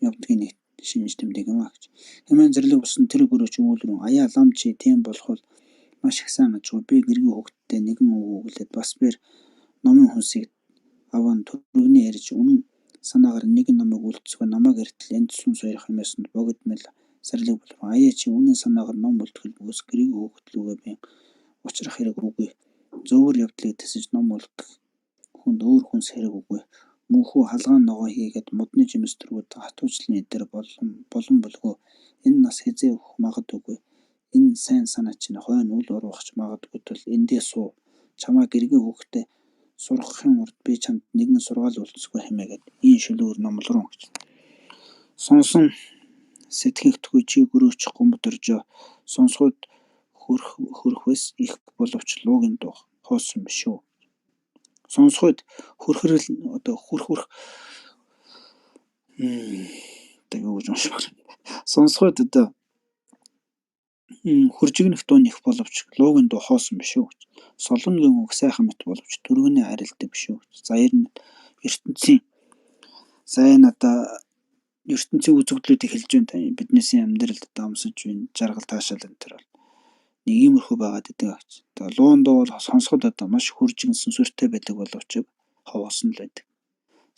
явдгийн нэг шинж тэмдэг юм а гэж. Хэмээн зэрлэг болсон тэр гөрөөч үүлрэн аяа лам чи тийм болох бол маш их сайн ажгүй би гэргийн хөвгтдээ нэгэн үг өглөөд бас бэр номын хүнсийг аван түргний ярьж үнэн санаагаар нэг номыг үлдсэгүй намайг эртэл энд сүн сойрох юмсанд богдмол сарлаг болох аяа чи үнэн санаагаар ном үлдэхэл бүгс гэргийн хөвгтлүүгээ би учрах хэрэг үгүй зөвөр явдлыг тэсэж ном үлдэх хүнд өөр хүнс хэрэг үгүй мөнхөө халгаан ногоо хийгээд модны жимс төргүүд хатуучлын эдэр болон бүлгөө энэ нас хизээ өгөх магадгүй энэ сайн санаа чинь хойно үл урвахч магадгүй тул эндээ суу чамаа гэргийн хөвгтөө сургахын урд би чамд нэгэн сургаал үлдсэхгүй хэмээгээд ийм шүлүүр номлорон гэж. Сонсон сэтгэгтгүй чи гөрөөч гомбот оржоо сонсоход хөрхвэс их боловч луугийн дуу хоосон биш үү. Сонсоход хөрхөрөл одоо хөрхөрх тэг юу гэж уншмаар. Сонсоход одоо хөржигнэх дуу их боловч луугийн дуу хоосон биш үү. Солонгын үг сайхан мэт боловч түргэнээ арилдаг биш үү. За ертөнцийн сайн одоо ертөнцийн үзэгдлүүдийг хэлж байна. Биднээс амьдралд дамсаж байна. Жаргал таашаал энэ төр бол нэг иймэрхүү байгаад идэг гэж. Тэгээ луун дуу бол сонсоход одоо маш хөржигэн сүнсүртэй байдаг боловч ховоосон л байдаг.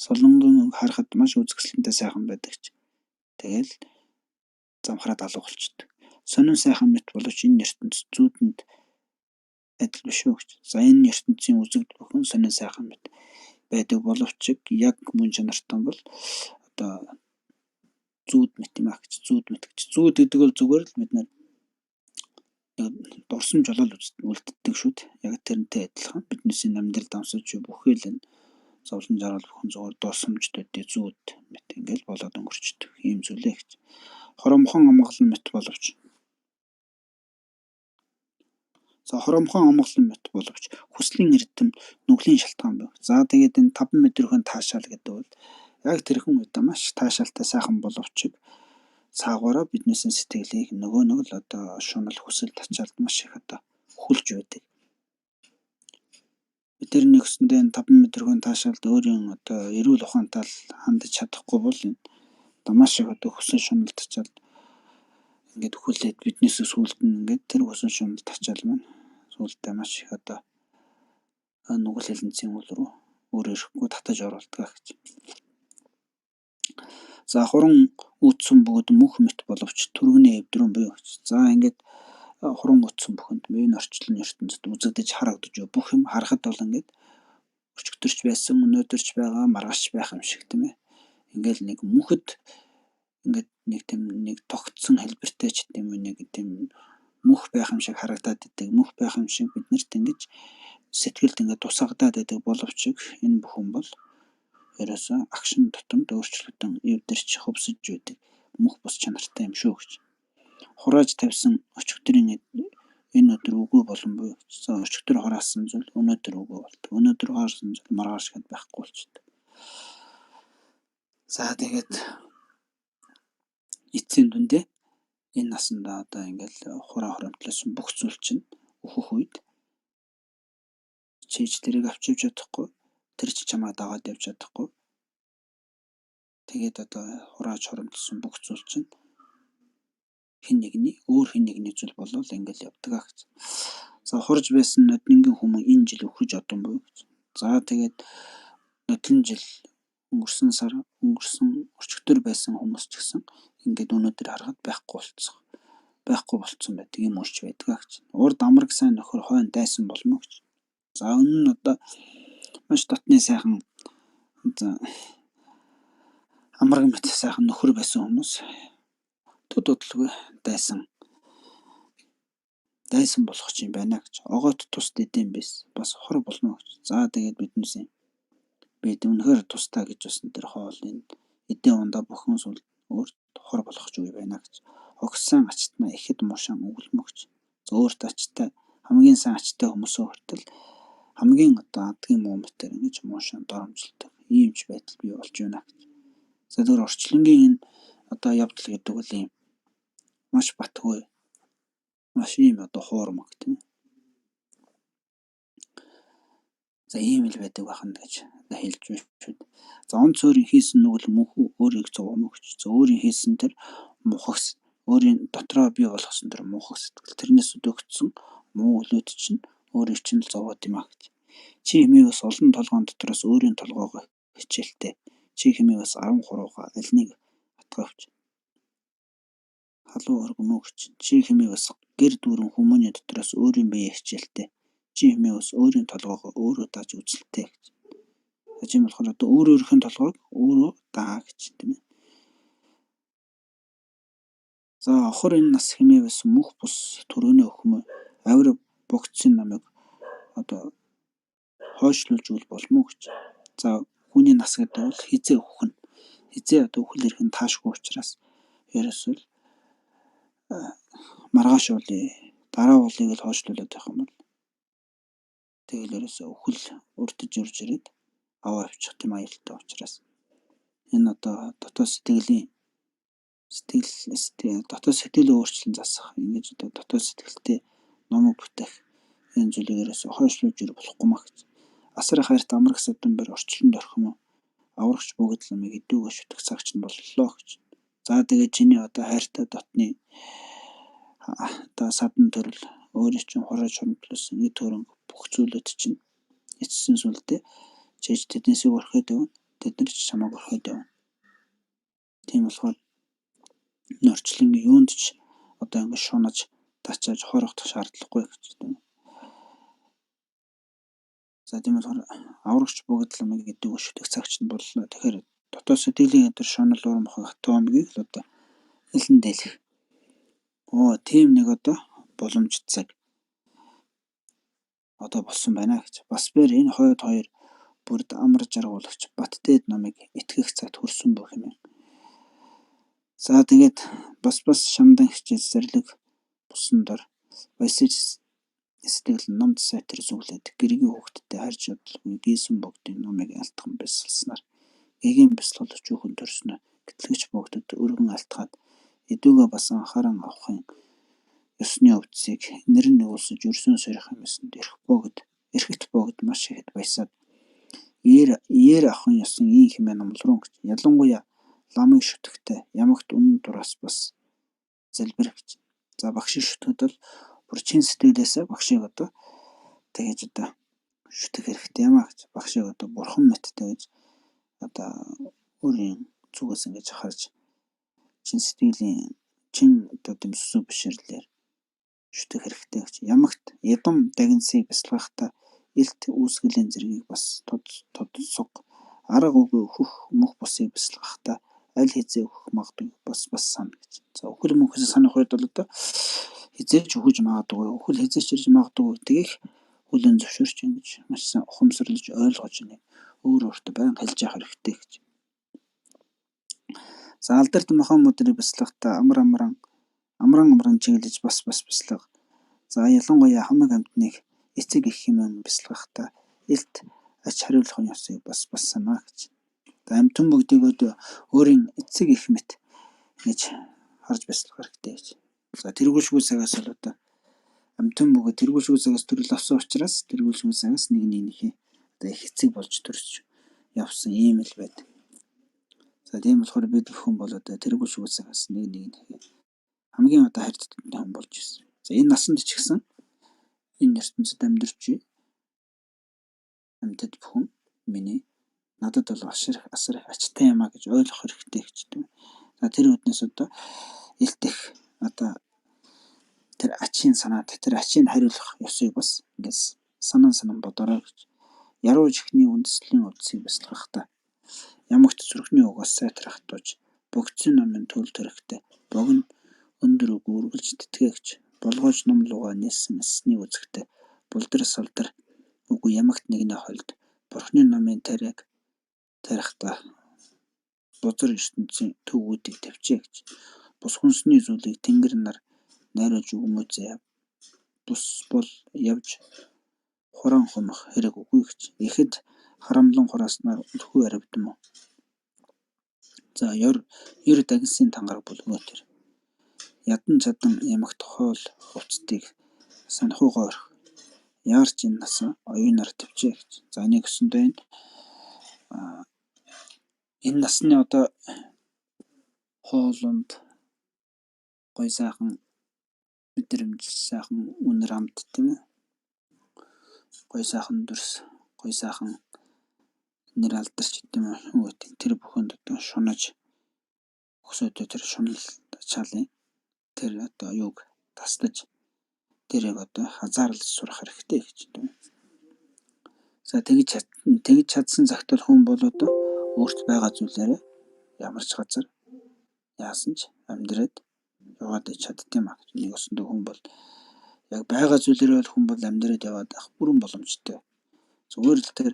Солонгын харахад маш үзэсгэлэнтэй сайхан байдаг ч. Тэгэл замхраад алга болчдөг. Сонин сайхан мэт боловч энэ ертөнц зүүдэнд адил биш үү гэж. За энэ ертөнцийн үзэгдэл бүхэн сонин сайхан мэт байдаг боловч яг мөн чанартай бол одоо зүүд мэт юм а гэж. Зүүд мэт гэж. Зүүд гэдэг бол зүгээр л бид нар дурсамж болол үлддэг шүү дээ. Яг тэрнтэй адилхан биднээс энэ амьдрал дамсаж бүхэл энэ зовлон жаргал бүхэн зүгээр дурсамжтай зүүд мэт ингээл болоод өнгөрчдөг. Ийм зүйлээ гэж. Хоромхон амгалан мэт боловч За хоромхон амгалан мэт боловч хүслийн эрдэм нүглийн шалтгаан байв. За тэгээд энэ 5 мэдрэгэн таашаал гэдэг бол яг тэрхэн үед маш таашаалтай сайхан боловч цаагаараа биднээс сэтгэлийг нөгөө нэг л одоо шунал хүсэл тачаалд маш их одоо хүлж байдаг. Бид нар нэгсэндээ энэ 5 мэдрэгэн таашаалд өөрийн одоо эрүүл ухаантай хандаж чадахгүй бол энэ одоо маш их одоо хүсэл шунал тачаалд ингээд хүлээд биднээс сүулт нь ингээд тэр хүсэл шунал тачаал маань сүултээ маш их одоо нүгэл хэлэнцийн үл рүү өөрөө ирэхгүй татаж оруулдаг гэж. За хуран үтсэн бөгөөд мөх мэт боловч түргний эвдрэн буй. За ингээд хуран үтсэн бүхэнд энэ орчлон ертөнцид үзэгдэж харагдаж бүх юм харахад бол ингээд өчигдөрч байсан, өнөөдөрч байгаа, маргааш байх юм шиг тийм ээ. Ингээл нэг мөхөд ингээд нэг тийм нэг тогтсон хэлбэртэй ч тийм үү нэг тийм мөх байх юм шиг харагдаад идэг. Мөх байх юм шиг биднэрт ингэж сэтгэлд ингээд тусгагдаад байдаг боловч энэ бүхэн бол ерөөсөө агшин тутамд өөрчлөгдөн эвдэрч хөвсөж байдаг мөх бус чанартай юм шүү гэж. Хурааж тавьсан өчигдрийн энэ өдөр үгүй болон буй. За өчигдөр хураасан зүйл өнөөдөр үгүй болдог. Өнөөдөр хураасан зүйл маргааш гэд байхгүй болчихдог. За тэгээд эцсийн дүндээ энэ насандаа одоо ингээл хураа хоромтлосон бүх зүйл чинь өөхөх үед чийж тэрийг авч явж чадахгүй, тэр ч чамаа дагаад явж чадахгүй. Тэгээд одоо хурааж хоромтлосон бүх зүйл чинь хин нэгний зүйл болол ингээл явдаг гэж. За хурж байсан ноднингийн хүмүүс энэ жил өхөж одон буй гэж. За тэгээд нодлон жил өнгөрсөн сар өнгөрсөн өчигдөр байсан хүмүүс ч гэсэн ингээд өнөөдөр харахад байхгүй болцсон байдаг юм уурч байдаг гэж. Урд амраг сайн нөхөр хойно дайсан болмоо гэж. За өмнө нь одоо маш дотны сайхан амраг мэт сайхан нөхөр байсан хүмүүс төдөлгүй дайсан болох юм байна гэж. Огоот тусд эдэм бис бас хор болно гэж. За тэгээд бид үнэхээр тустай гэж бас энэ хоол энэ эдэн ундаа бүхэн сүл өөрт хор болох ч үе байна гэж. Огсан ачтнаа ихэд мушаан өгөлмөгч. Өөрт ачтай хамгийн сайн ачтай хүмүүсөө хүртэл хамгийн одоо адгийн муу мэтэр ингэж муушаан доромжилдог. Ийм ч байдал бий болж байна гэж. За тэр орчлонгийн энэ одоо явдал гэдэг бол ийм маш батгүй маш ийм одоо хуурмаг тийм. За ийм л байдаг бахан гэж хэлж байна шүү. За он цөөрийн хийсэн нүгэл мөнх өөрийг зовоомогч. За өөрийн хийсэн тэр мухагс өөрийн дотроо бий болгосон тэр мухаг сэтгэл тэрнээс өдөөгдсөн муу өлөд чинь өөрийг чинь л зовоод юм а гэж. Чи хэмээгээс олон толгоон дотроос өөрийн толгоогоо хичээлтэй. Чи хэмээгээс 13-га аль нэг атгавч. Халуун өргөмөгч. Чи хэмээгээс гэр дүүрэн хүмүүний дотроос өөрийн биеэ хичээлтэй. Чи хэмээгээс өөрийн толгоогоо өөрөө дааж үзэлтэй гэж. Тийм болохоор одоо өөрийнхөө толгойг өөрөө даа гэж тийм ээ. За охор энэ нас хэмээгээс мөх бус төрөний өхмө авир богцсон намайг одоо хойшлуулж үл болмоо гэж. За хүний нас гэдэг бол хизээ өхөн. Хизээ одоо өхөл ирэх нь таашгүй учраас ерөөсөө маргааш уулын дараа уулыг л хойшлуулад байх юм бол тэгэл ерөөсөө өхөл өрдөж урж ирээд аваа авчих тийм аюултай учраас энэ одоо дотоод сэтгэлээ өөрчлөн засах ингэж одоо дотоод сэтгэлтэй номог бүтээх энэ зүйлийг ерөөсөө хойшлуулж ирэх болохгүй маа гэж. Асар хайрт амрах садан бэр орчлонд орхим аврагч бөгөөд ламыг идүүгээ шүтэх цагч нь боллоо гэж. За тэгээд чиний одоо хайртай дотны одоо садан төрөл өөрөө чинь хурааж хөрөнгөлсөн эд хөрөнгө бүх зүйлүүд чинь эцсэн сүлдээ чийж тэднээсээ өрхөд явна. Тэд нар ч чамайг өрхөд явна. Тийм болохоор нөрчлөнгийн юунд ч одоо ингэ шунаж тачааж хорогдох шаардлагагүй гэж байна. За тийм болохоор аврагч бөгөөд ламыг идүүгээ шүтэх цагч нь боллоо. Тэгэхээр дотоод сэтгэлийн өдр шунал уур мохыг атомгийг л одоо элен дэлэх. Тийм нэг одоо боломж цаг одоо болсон байна гэж. Бас бээр энэ хоёр бүрд амар жаргуулагч Баттээд намайг итгэх цагт хүрсэн бүх юм. За тэгээд бас шамдан хичээл зэрлэг бусан дор баясаж сэтгэл нь номд сайтар сүглээд гэргийн хүүхдэд харж бодлоо гийсэн богдын номыг алтхан бясалснаар эгийн бясалгал өчүүхэн төрснө гэтлэгч богдод өргөн алтгаад эдүүгээ бас анхааран авахын ёсны өвдсийг нэр нь уулсаж өрсөн сорих юмсанд эрхт богд маш ихэд баясаад иер ахын ёсон ийн хэмээн номлорон гэж ялангуяа ламыг шүтгэхдээ ямагт үнэн дураас бас залбирч. За багшийг шүтгэхэд бол бүр чин сэтгэлээсээ багшийг одоо тэгэж одоо шүтэх хэрэгтэй юм а гэж багшийг одоо бурхан мэттэй гэж одоо өөрийн зүгээс ингэж харж чин сэтгэлийн чин одоо дэвсүү бишрлэр шүтэх хэрэгтэй гэж ямагт ядам дагнсыг бясалгахдаа илт үүсгэлийн зэргийг бас тодсог арга үгүй хөх мөх бусыг бясалгахдаа аль хизээ өгөх магадгүй бас сана гэж. За өхөл мөхөөс санах үед бол одоо хизээч өгөж магадгүй өхөл хизээч ирж магадгүй гэдгийг хүлэн зөвшөөрч ингэж маш сайн ухамсарлаж ойлгож нэг өөр өөртөө байнга хэлж явах хэрэгтэй гэж. За алдарт махан мөдрийг бясалгахдаа амран чиглэж бас бясалга. За ялангуяа хамаг амьтныг эцэг их хэмээн бясалгахдаа илт ач хариулахын ёсыг бас санаа гэж. За амьтан бүгдийг өөрийн эцэг их мэт гэж харж бясалгах хэрэгтэй гэж. За тэргүүлшгүй цагаас л одоо амьтан бүгд тэргүүлшгүй цагаас төрөл авсан учраас тэргүүлшгүй цагаас нэгнийхээ одоо их эцэг болж төрж явсан ийм л байдаг. За тийм болохоор бид бүхэн бол одоо тэргүүлшгүй цагаас нэгнийхээ хамгийн одоо хайртай хүн болж ирсэн. За энэ насанд ч гэсэн энэ ертөнцид амьдарч амьтад бүхэн миний надад бол асар их ачтай юм а гэж ойлгох хэрэгтэй гэж тийм. За тэр үднээс одоо илт их одоо тэр ачийн санаад тэр ачийг хариулах ёсыг бас ингээс санан бодорой гэж. Яруу чихний үндэслэлийн өвдсийг бясалгахдаа ямагт зүрхний угаас сайтрах тууж богдсон номын төл төрхтэй богино өндөр үг үргэлж тэтгэгч болгоож ном лугаа нээсэн эссний үзэгтэй булдар салдар үгүй ямагт нэгний холд бурхны номын тарихдаа бузар ертөнцийн төвүүдийг тавьчээ гэж. Бус хүнсний зүйлийг тэнгэр нар найруулж өгмөзөө бус бол явж хуран хумах хэрэг үгүй гэж. Ихэд харамлан хурааснаар өлхүү аравдам уу. За ёр дагнсын тангараг бүлгөө тэр. Ядан чадан ямагт хоол хувцтыг санхугаа орх. Яарч энэ насан оюунаар тавьчээ гэж. За нэг өсөндөө энэ насны одоо хоолунд гой сайхан мэдрэмж сайхан үнэр амт тийм ээ. Гой сайхан дүрс, гой сайхан нэр алдарч тийм үү. Тэр бүхэнд одоо шунаж өсөөдөө тэр шунал чалын тэр одоо юуг тасдаж тэрийг одоо хазаарлаж сурах хэрэгтэй гэж тийм. За тэгж чадсан цагт хүн бол одоо өөрт байгаа зүйлээрээ ямар ч газар яасан ч амьдраад яваад чаддсан маа. Нэг өсөндөө хүн бол яг байгаа зүйлээрээ хүн бол амьдраад яваад ах бүрэн боломжтой. Зүгээр л тэр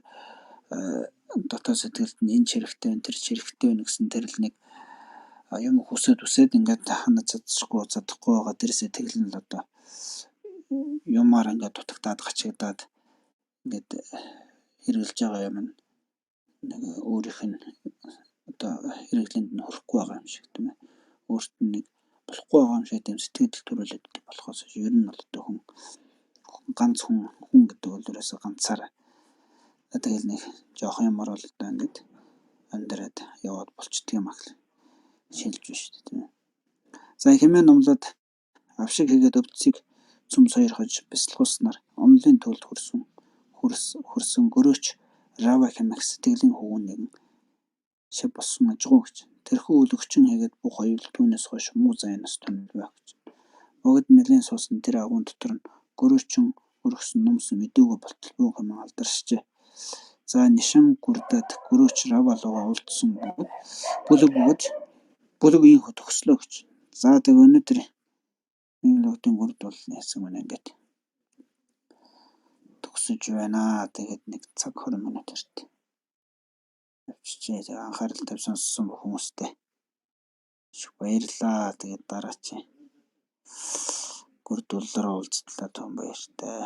дотоод сэтгэлд нь энэ чирэгтэй энэ тэр чирэгтэй гэсэн тэр л нэг юм хүсээд ингээд ханаж чадахгүй байгаа тэр сэтгэл нь л одоо юмар ингээд дутагдаад гачигдаад ингээд хэрэгжилж байгаа юм нэг өөрийнх нь одоо хэрэглэнд нь хүрэхгүй байгаа юм шиг тийм ээ. Өөрт нь нэг болохгүй байгаа юм шиг тийм сэтгэл төрүүлээд болохоос ер нь бол одоо хүн ганц хүн гэдэг бол ерөөсө ганцаараа тэгэл нэг жоох юмар бол одоо ингээд амьдраад яваад болчдөг юм аа шилж биш тийм ээ. За хэмээн номлоод авшиг хийгээд өвдсийг цөм сойрхож бясалгуулснаар онлын төлд хөрсөн гөрөөч рава хэмэх сэтгэлийн хөвгөн нэгэн шив болсон ажгүй гэж. Тэрхүү үл өгчин хийгээд бүх оюул түүнээс хойш муу зайнаас тунал байх гэж. Богд нэлийн суусан тэр агуун дотор нь гөрөөчин өргөсөн нумсан мэдээгүй болтолбоо хэмээн алдаршжээ. За нишан гүрдад гөрөөч рава луга уулдсан бүлэг ийхүү төгслөө гэж. За тэг өнөөдөр энэ логтын гүрд бол нээсэн мөн ингээд төгсөж байна. Тэгээд нэг цаг 20 минут ирт. Авчижээ анхаарал тавь сонссон хүмүүстээ баярлалаа. Тэгээд дараач. Гүр дурлаараа уулзтлаа том баяртай.